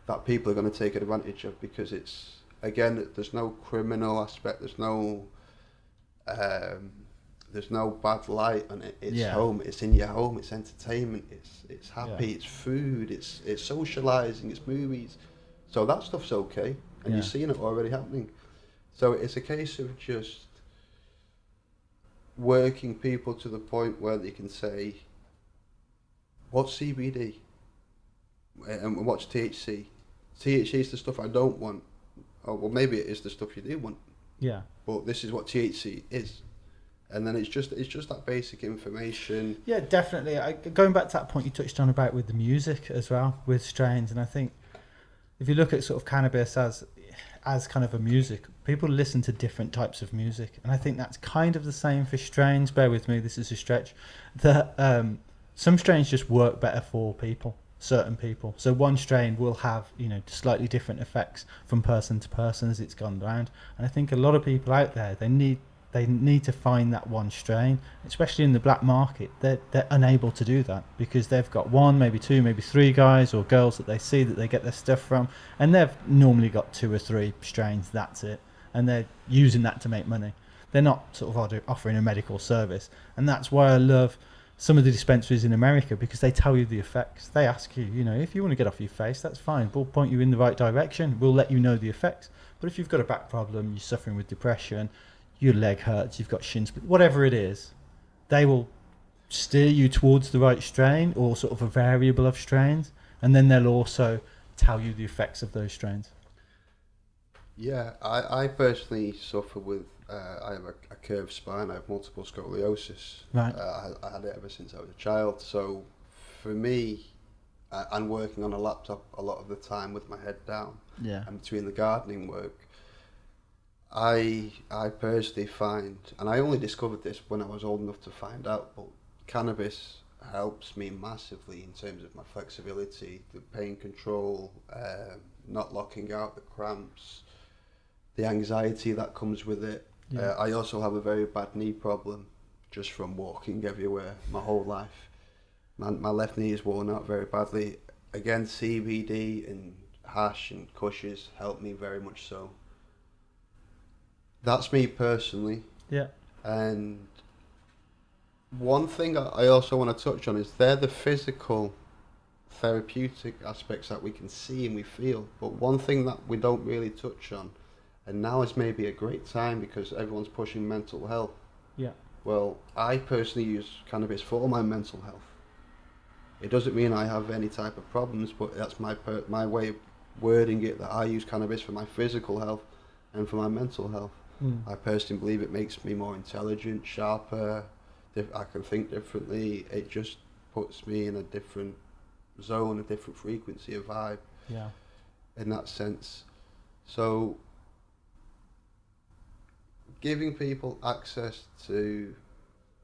that people are going to take advantage of, because it's, again, there's no criminal aspect, there's no bad light on it. It's home. It's in your home. It's entertainment. It's happy. It's food. It's socializing. It's movies. So that stuff's okay, and you're seeing it already happening. So it's a case of just working people to the point where they can say, "What's CBD? And what's THC? THC is the stuff I don't want. Oh, well, maybe it is the stuff you do want. Yeah. But this is what THC is." And then it's just that basic information. Yeah, definitely. Going back to that point you touched on about with the music as well, with strains, and I think if you look at sort of cannabis as kind of a music, people listen to different types of music, and I think that's kind of the same for strains. Bear with me, this is a stretch. That some strains just work better for certain people. So one strain will have, slightly different effects from person to person as it's gone around, and I think a lot of people out there, they need to find that one strain, especially in the black market. They're unable to do that because they've got one, maybe two, maybe three guys or girls that they see that they get their stuff from, and they've normally got 2 or 3 strains, that's it, and they're using that to make money. They're not sort of offering a medical service, and that's why I love some of the dispensaries in America, because they tell you the effects. They ask you, if you want to get off your face, that's fine, we'll point you in the right direction, we'll let you know the effects. But if you've got a back problem, you're suffering with depression, your leg hurts, you've got shins, whatever it is, they will steer you towards the right strain or sort of a variable of strains, and then they'll also tell you the effects of those strains. Yeah, I personally suffer with, I have a curved spine, I have multiple scoliosis. Right. I had it ever since I was a child, so for me, I'm working on a laptop a lot of the time with my head down, and between the gardening work, I personally find, and I only discovered this when I was old enough to find out, but cannabis helps me massively in terms of my flexibility, the pain control, not locking out the cramps, the anxiety that comes with it. Yeah. I also have a very bad knee problem just from walking everywhere my whole life. My left knee is worn out very badly. Again, CBD and hash and Kushes help me very much so. That's me personally. Yeah. And one thing I also want to touch on is they're the physical therapeutic aspects that we can see and we feel. But one thing that we don't really touch on, and now is maybe a great time because everyone's pushing mental health. Yeah. Well, I personally use cannabis for my mental health. It doesn't mean I have any type of problems, but that's my way of wording it, that I use cannabis for my physical health and for my mental health. I personally believe it makes me more intelligent, sharper, I can think differently. It just puts me in a different zone, a different frequency, a vibe. Yeah. In that sense. So giving people access to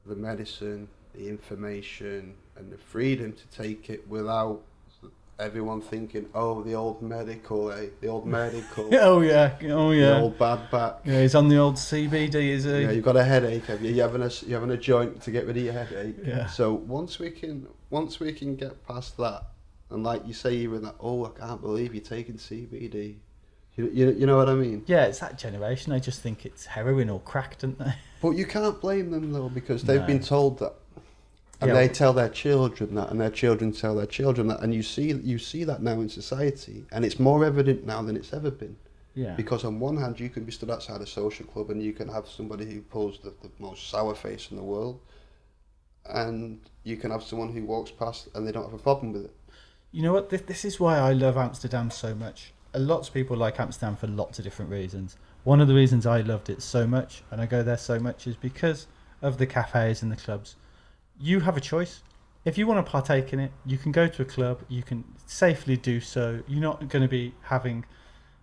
the medicine, the information, and the freedom to take it without everyone thinking, oh, the old medical, the old medical. Oh yeah. The old bad back. Yeah, he's on the old CBD, is he? Yeah, you've got a headache, have you? You're having a joint to get rid of your headache. Yeah. So once we can get past that, and like you say, even that, oh, I can't believe you're taking CBD. You know what I mean? Yeah, it's that generation. They just think it's heroin or crack, don't they? But you can't blame them though, because they've been told that, and Yeah, they tell their children that, and their children tell their children that, and you see that now in society, and it's more evident now than it's ever been. Yeah. Because on one hand, you can be stood outside a social club and you can have somebody who pulls the most sour face in the world, and you can have someone who walks past and they don't have a problem with it. You know what? This is why I love Amsterdam so much. Lots of people like Amsterdam for lots of different reasons. One of the reasons I loved it so much, and I go there so much, is because of the cafes and the clubs. You have a choice. If you want to partake in it, you can go to a club, you can safely do so. You're not going to be having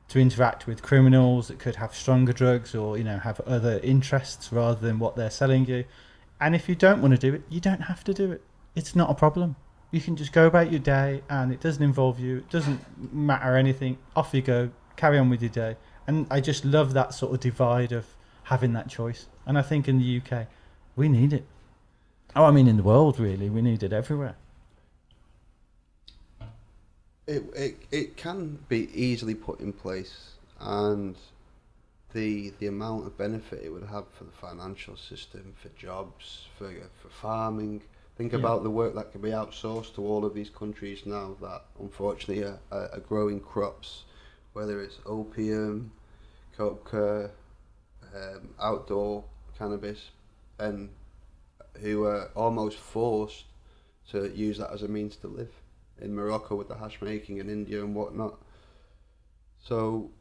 to interact with criminals that could have stronger drugs or, have other interests rather than what they're selling you. And if you don't want to do it, you don't have to do it. It's not a problem. You can just go about your day and it doesn't involve you. It doesn't matter anything. Off you go. Carry on with your day. And I just love that sort of divide of having that choice. And I think in the UK, we need it. Oh, I mean, in the world, really. We need it everywhere. It can be easily put in place, and the amount of benefit it would have for the financial system, for jobs, for farming. Think about the work that can be outsourced to all of these countries now that unfortunately are growing crops, whether it's opium, coca, outdoor cannabis, and who are almost forced to use that as a means to live. In Morocco with the hash making, in India and whatnot. So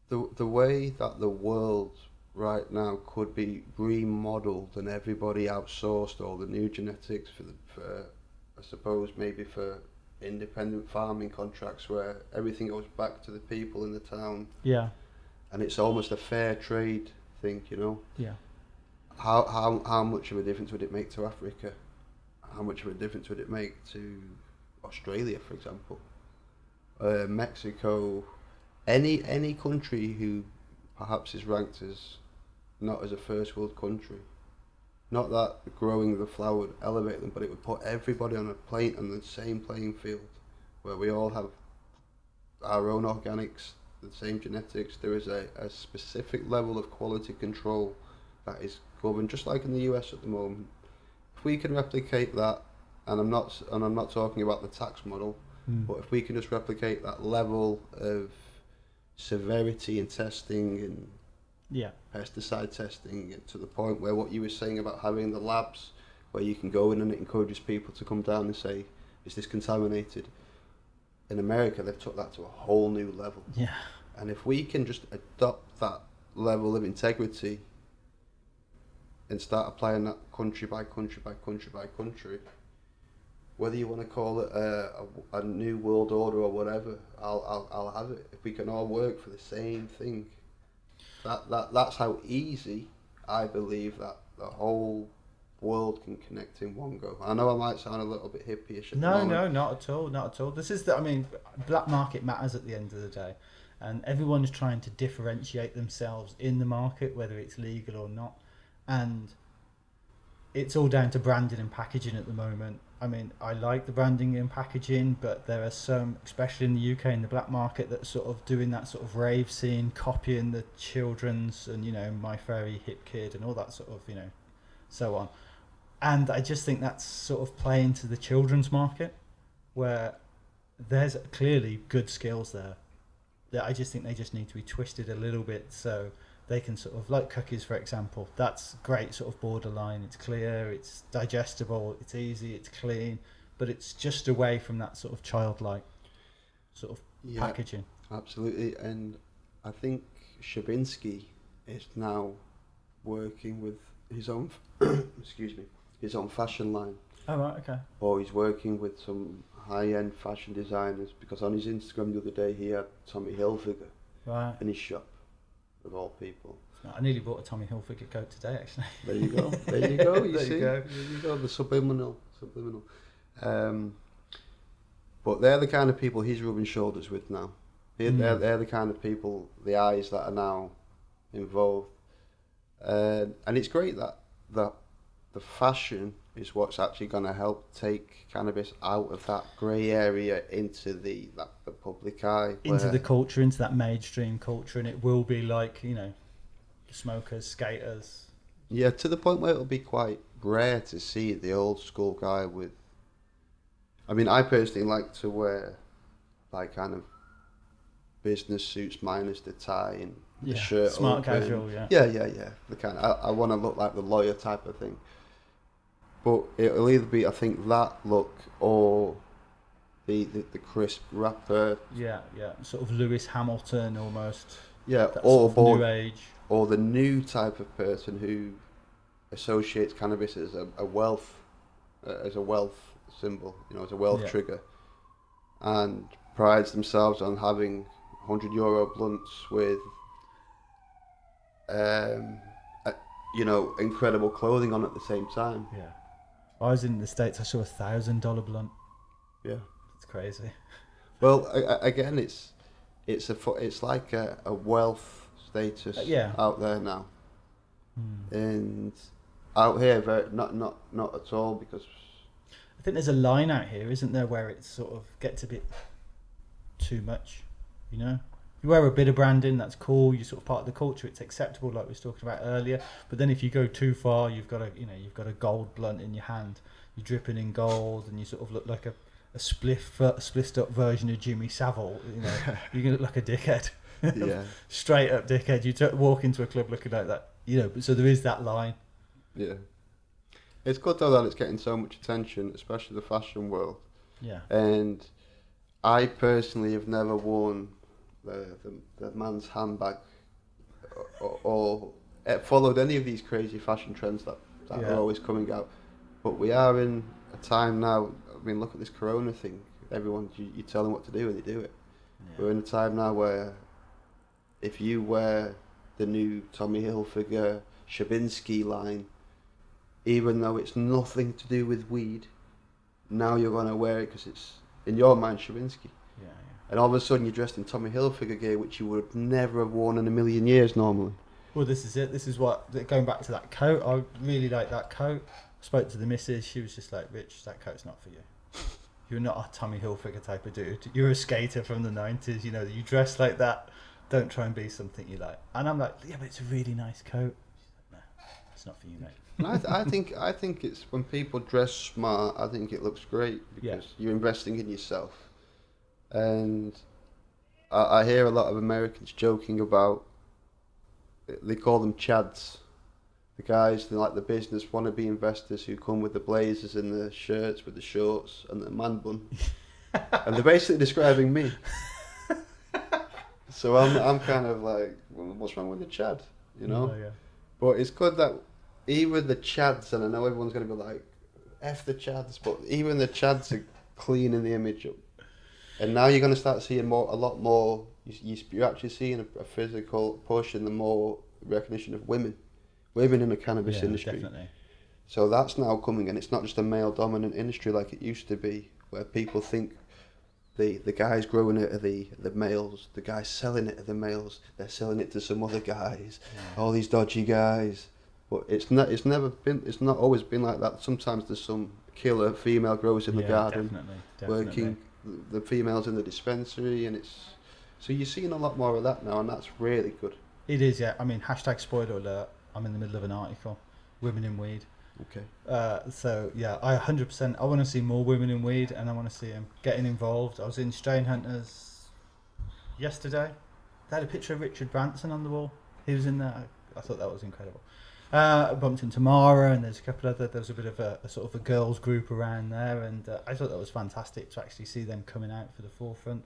the way that the world right now could be remodeled and everybody outsourced all the new genetics for I suppose maybe for independent farming contracts where everything goes back to the people in the town. Yeah. And it's almost a fair trade thing, Yeah. How much of a difference would it make to Africa? How much of a difference would it make to Australia, for example? Mexico, any country who perhaps is ranked as not as a first world country. Not that growing the flower would elevate them, but it would put everybody on the same playing field, where we all have our own organics, the same genetics. There is a specific level of quality control that is governed, just like in the US at the moment. If we can replicate that, and I'm not talking about the tax model, but if we can just replicate that level of severity in testing and pesticide testing to the point where what you were saying about having the labs where you can go in and it encourages people to come down and say, is this contaminated? In America, they've took that to a whole new level. Yeah. And if we can just adopt that level of integrity and start applying that country by country by country by country, whether you want to call it a new world order or whatever, I'll have it. If we can all work for the same thing, that's how easy I believe that the whole world can connect in one go. I know I might sound a little bit hippie-ish. No, not at all, not at all. This is black market matters at the end of the day, and everyone's trying to differentiate themselves in the market, whether it's legal or not, and it's all down to branding and packaging at the moment. I mean, I like the branding and packaging, but there are some, especially in the UK, in the black market, that's sort of doing that sort of rave scene, copying the children's and, My Fairy Hip Kid and all that sort of, so on. And I just think that's sort of playing to the children's market, where there's clearly good skills there. That I just think they just need to be twisted a little bit so they can sort of, like cookies for example, that's great sort of borderline, it's clear, it's digestible, it's easy, it's clean, but it's just away from that sort of childlike sort of packaging. Absolutely. And I think Shabinsky is now working with his own excuse me, his own fashion line. Oh right, okay. Or he's working with some high-end fashion designers, because on his Instagram the other day he had Tommy Hilfiger in his shop, of all people. I nearly bought a Tommy Hilfiger coat today, actually. There you go. There you go. You there see. You go. There you go. The subliminal. But they're the kind of people he's rubbing shoulders with now. They're the kind of people, the eyes that are now involved. And it's great that the fashion is what's actually going to help take cannabis out of that grey area into the public eye. Into the culture, into that mainstream culture, and it will be like, you know, smokers, skaters. Yeah, to the point where it'll be quite rare to see the old school guy with... I mean, I personally like to wear like kind of business suits minus the tie and the shirt smart open. casual, Yeah. The kind of, I want to look like the lawyer type of thing. But it'll either be, I think, that look or the crisp rapper. Yeah, sort of Lewis Hamilton almost. Yeah, or new age. Or the new type of person who associates cannabis as a wealth symbol, you know, as a wealth trigger, and prides themselves on having €100 blunts with, you know, incredible clothing on at the same time. Yeah. I was in the States, I saw $1,000 blunt. Yeah. It's crazy. Well, again, it's like a wealth status out there now. And out here, not at all, because I think there's a line out here, isn't there, where it sort of gets a bit too much, you know? You wear a bit of branding, that's cool, you're sort of part of the culture, it's acceptable, like we was talking about earlier. But then if you go too far, you've got a gold blunt in your hand, you're dripping in gold, and you sort of look like a spliffed up version of Jimmy Savile. You know, you're gonna look like a dickhead. Yeah. Straight up dickhead. You walk into a club looking like that, you know. So there is that line. Yeah. It's good though that it's getting so much attention, especially the fashion world. Yeah. And I personally have never worn the man's handbag or followed any of these crazy fashion trends that are always coming out. But we are in a time now, I mean, look at this corona thing. Everyone, you tell them what to do and they do it. Yeah. We're in a time now where if you wear the new Tommy Hilfiger Shabinsky line, even though it's nothing to do with weed, now you're going to wear it because it's, in your mind, Shabinsky. Yeah. And all of a sudden you're dressed in Tommy Hilfiger gear, which you would never have worn in a million years normally. Well, this is it. This is what, going back to that coat, I really like that coat. I spoke to the missus, she was just like, Rich, that coat's not for you. You're not a Tommy Hilfiger type of dude. You're a skater from the 90s, you know, you dress like that. Don't try and be something you like. And I'm like, yeah, but it's a really nice coat. She's like, no, it's not for you, mate. I think it's when people dress smart, I think it looks great because you're investing in yourself. And I hear a lot of Americans joking about, they call them chads. The guys, they're like the business wannabe investors who come with the blazers and the shirts with the shorts and the man bun. And they're basically describing me. So I'm kind of like, well, what's wrong with the chad, you know? Oh, yeah. But it's good that even the chads, and I know everyone's going to be like, F the chads, but even the chads are cleaning the image up. And now you're going to start seeing a lot more, you're actually seeing a physical push in the more recognition of women in the cannabis industry. Definitely. So that's now coming, and it's not just a male-dominant industry like it used to be, where people think the guys growing it are the males, the guys selling it are the males, they're selling it to some other guys, all these dodgy guys. But it's not always been like that. Sometimes there's some killer female growers in the garden, definitely. working the females in the dispensary, and so you're seeing a lot more of that now, and that's really good. It is, yeah. I mean, hashtag spoiler alert, I'm in the middle of an article, women in weed. Okay. So yeah, I 100%, I want to see more women in weed, and I want to see them getting involved. I was in Strain Hunters yesterday. They had a picture of Richard Branson on the wall. He was in that. I thought that was incredible. I bumped into Mara, and there's a couple other. There was a bit of a sort of a girls group around there, and I thought that was fantastic to actually see them coming out for the forefront.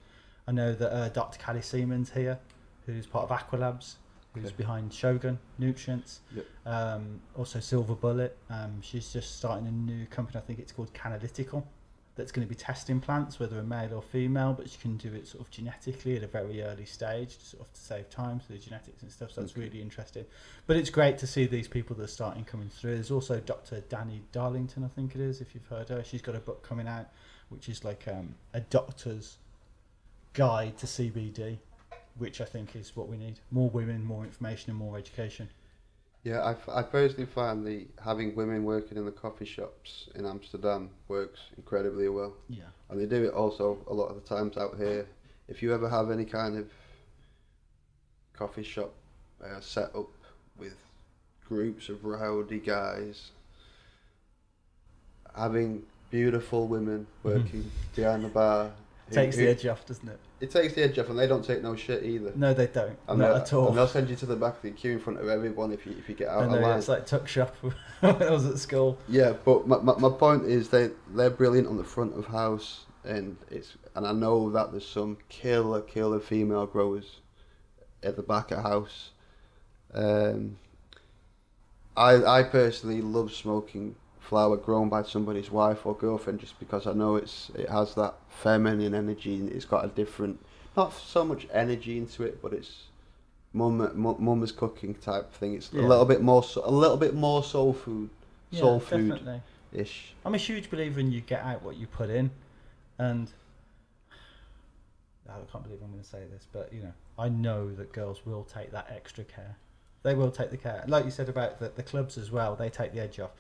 I know that Dr. Callie Seaman's here, who's part of Aqualabs, who's behind Shogun Nutrients. Yep. Also Silver Bullet. She's just starting a new company. I think it's called Canalytical. That's going to be testing plants, whether a male or female, but you can do it sort of genetically at a very early stage, sort of to save time for the genetics and stuff. So that's really interesting. But it's great to see these people that are starting coming through. There's also Dr. Danny Darlington, I think it is, if you've heard her. She's got a book coming out, which is like a doctor's guide to CBD, which I think is what we need. More women, more information, and more education. Yeah, I personally find having women working in the coffee shops in Amsterdam works incredibly well. Yeah. And they do it also a lot of the times out here. If you ever have any kind of coffee shop set up with groups of rowdy guys, having beautiful women working behind the bar. Takes the edge off, doesn't it? It takes the edge off, and they don't take no shit either. No, they don't. And Not at all. And they'll send you to the back of the queue in front of everyone if you get out of line. It's like tuck shop when I was at school. Yeah, but my point is they're brilliant on the front of house, and I know that there's some killer female growers at the back of house. I personally love smoking flower grown by somebody's wife or girlfriend, just because I know it has that feminine energy, and it's got a different, not so much energy into it, but it's mama's cooking type thing. It's a little bit more soul food, Definitely. ish. I'm a huge believer in you get out what you put in, and I can't believe I'm going to say this, but I know that girls will take that extra care. They will take the care, like you said about the clubs as well. They take the edge off.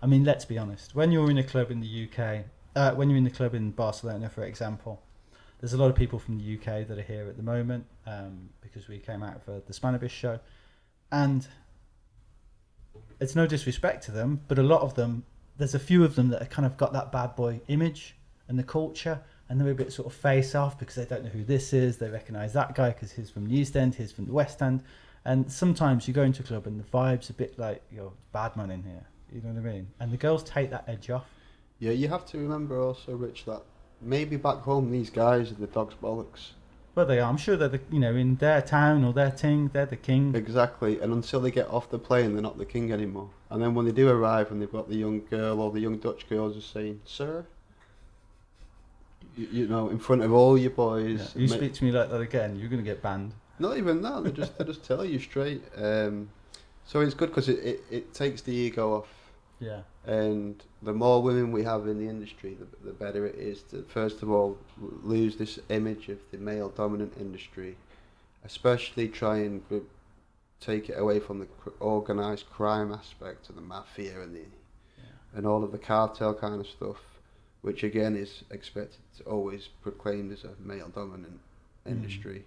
I mean, let's be honest. When you're in a club in the UK, when you're in the club in Barcelona, for example, there's a lot of people from the UK that are here at the moment because we came out for the Spanish show. And it's no disrespect to them, but a lot of them, there's a few of them that have kind of got that bad boy image and the culture, and they're a bit sort of face off because they don't know who this is. They recognise that guy because he's from the East End, he's from the West End. And sometimes you go into a club and the vibe's a bit like, bad man in here. You know what I mean? And the girls take that edge off. Yeah, you have to remember also, Rich, that maybe back home these guys are the dog's bollocks. Well, they are. I'm sure they're in their town or their ting, they're the king. Exactly. And until they get off the plane, they're not the king anymore. And then when they do arrive and they've got the young girl or the young Dutch girls just saying, "Sir," in front of all your boys. Yeah. You speak to me like that again, you're going to get banned. Not even that. They just tell you straight. So it's good because it takes the ego off. Yeah. And the more women we have in the industry, the better it is to, first of all, lose this image of the male dominant industry, especially try and take it away from the organised crime aspect of the mafia and all of the cartel kind of stuff, which again is expected to always proclaimed as a male dominant industry.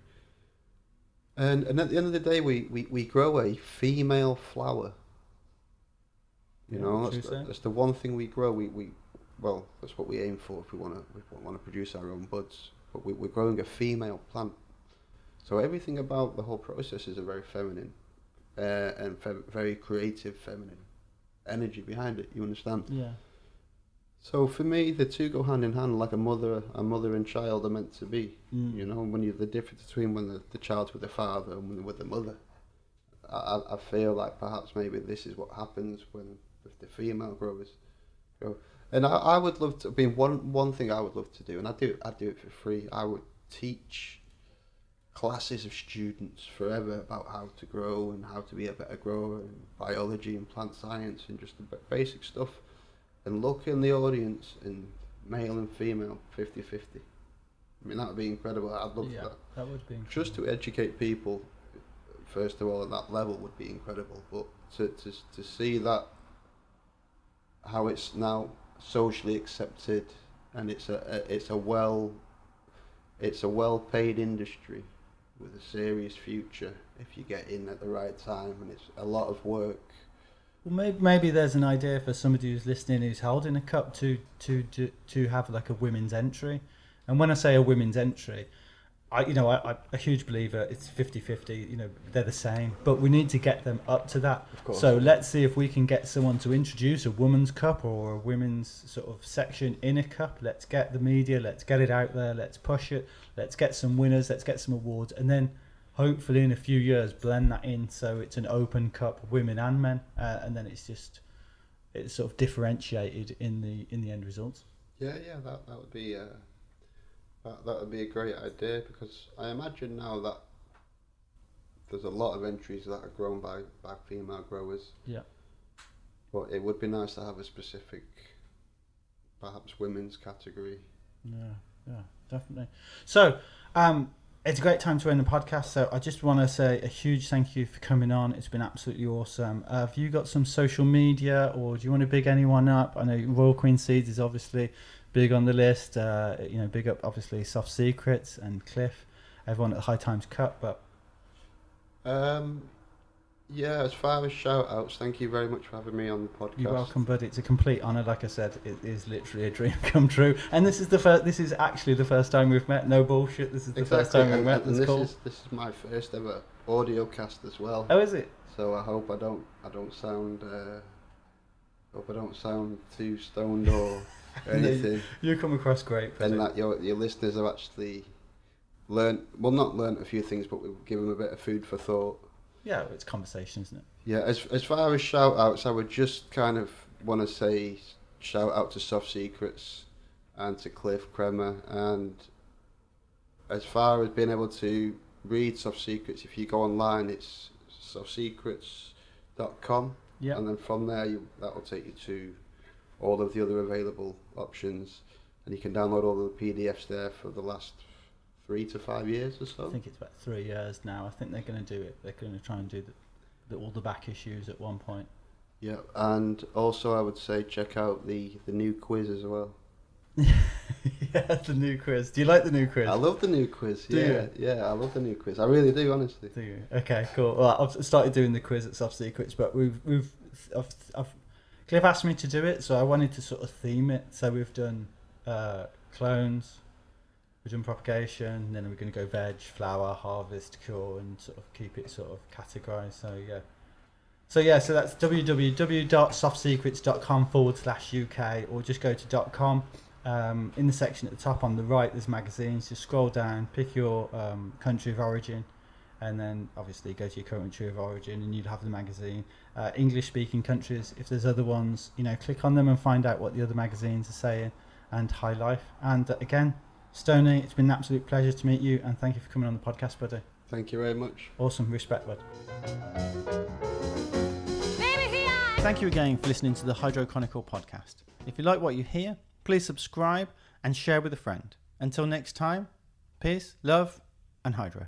And at the end of the day, we grow a female flower. That's the one thing we grow. Well, that's what we aim for if we want to produce our own buds. But we're growing a female plant, so everything about the whole process is a very feminine and very creative feminine energy behind it. You understand? Yeah. So for me, the two go hand in hand, like a mother and child are meant to be. When you the difference between when the child's with the father and when they're with the mother. I feel like perhaps maybe this is what happens with the female growers. And I would love to. One thing I would love to do, and I do it for free. I would teach classes of students forever about how to grow and how to be a better grower and biology and plant science and just the basic stuff. And look in the audience and male and female 50-50. I mean, that would be incredible. I'd love that. That would be incredible. Just to educate people, first of all, at that level would be incredible. But to see that, how it's now socially accepted, and it's a well paid industry with a serious future if you get in at the right time, and it's a lot of work. Well, maybe there's an idea for somebody who's listening who's holding a cup to have like a women's entry. And when I say a women's entry, I'm a huge believer. It's 50-50. You know, they're the same, but we need to get them up to that. Of course. So let's see if we can get someone to introduce a women's cup or a women's sort of section in a cup. Let's get the media. Let's get it out there. Let's push it. Let's get some winners. Let's get some awards, and then hopefully in a few years blend that in so it's an open cup, women and men, and then it's sort of differentiated in the end results. Yeah, that would be. That would be a great idea, because I imagine now that there's a lot of entries that are grown by female growers. Yeah. But it would be nice to have a specific, perhaps women's category. Yeah, definitely. So, it's a great time to end the podcast. So I just want to say a huge thank you for coming on. It's been absolutely awesome. Have you got some social media, or do you want to big anyone up? I know Royal Queen Seeds is obviously big on the list. Big up obviously Soft Secrets and Cliff, everyone at the High Times Cup. But as far as shout outs, thank you very much for having me on the podcast. You're welcome, buddy. It's a complete honour. Like I said, it is literally a dream come true. And this is actually the first time we've met. No bullshit. This is the first time we've met. And this is my first ever audio cast as well. Oh, is it? So I hope I don't sound too stoned or anything. You come across great, buddy. And that your listeners have actually not learnt a few things, but we'll give them a bit of food for thought. Yeah, it's conversation, isn't it? Yeah, as far as shout outs, I would just kind of want to say shout out to Soft Secrets and to Cliff Kremer. And as far as being able to read Soft Secrets, if you go online, it's softsecrets.com. Yeah. And then from there, that will take you to all of the other available options. And you can download all of the PDFs there for the last 3 to 5 years or so. I think it's about 3 years now. I think they're going to do it. They're going to try and do all the back issues at one point. Yeah, and also I would say check out the new quiz as well. Yeah, the new quiz. Do you like the new quiz? I love the new quiz. Do you? Yeah, I love the new quiz. I really do, honestly. Do you? Okay, cool. Well, I've started doing the quiz at Soft Secrets, but Cliff asked me to do it, so I wanted to sort of theme it. So we've done clones, we've done propagation, and then we're going to go veg, flower, harvest, cure, and sort of keep it sort of categorised. So that's www.softsecrets.com/UK, or just go to .com. In the section at the top on the right, there's magazines. Just scroll down, pick your country of origin, and then obviously go to your country of origin, and you'd have the magazine. English-speaking countries, if there's other ones, click on them and find out what the other magazines are saying, and High Life. And again, Stoney, it's been an absolute pleasure to meet you, and thank you for coming on the podcast, buddy. Thank you very much. Awesome, respect, bud. Thank you again for listening to the Hydro Chronicle podcast. If you like what you hear, please subscribe and share with a friend. Until next time, peace, love, and Hydro.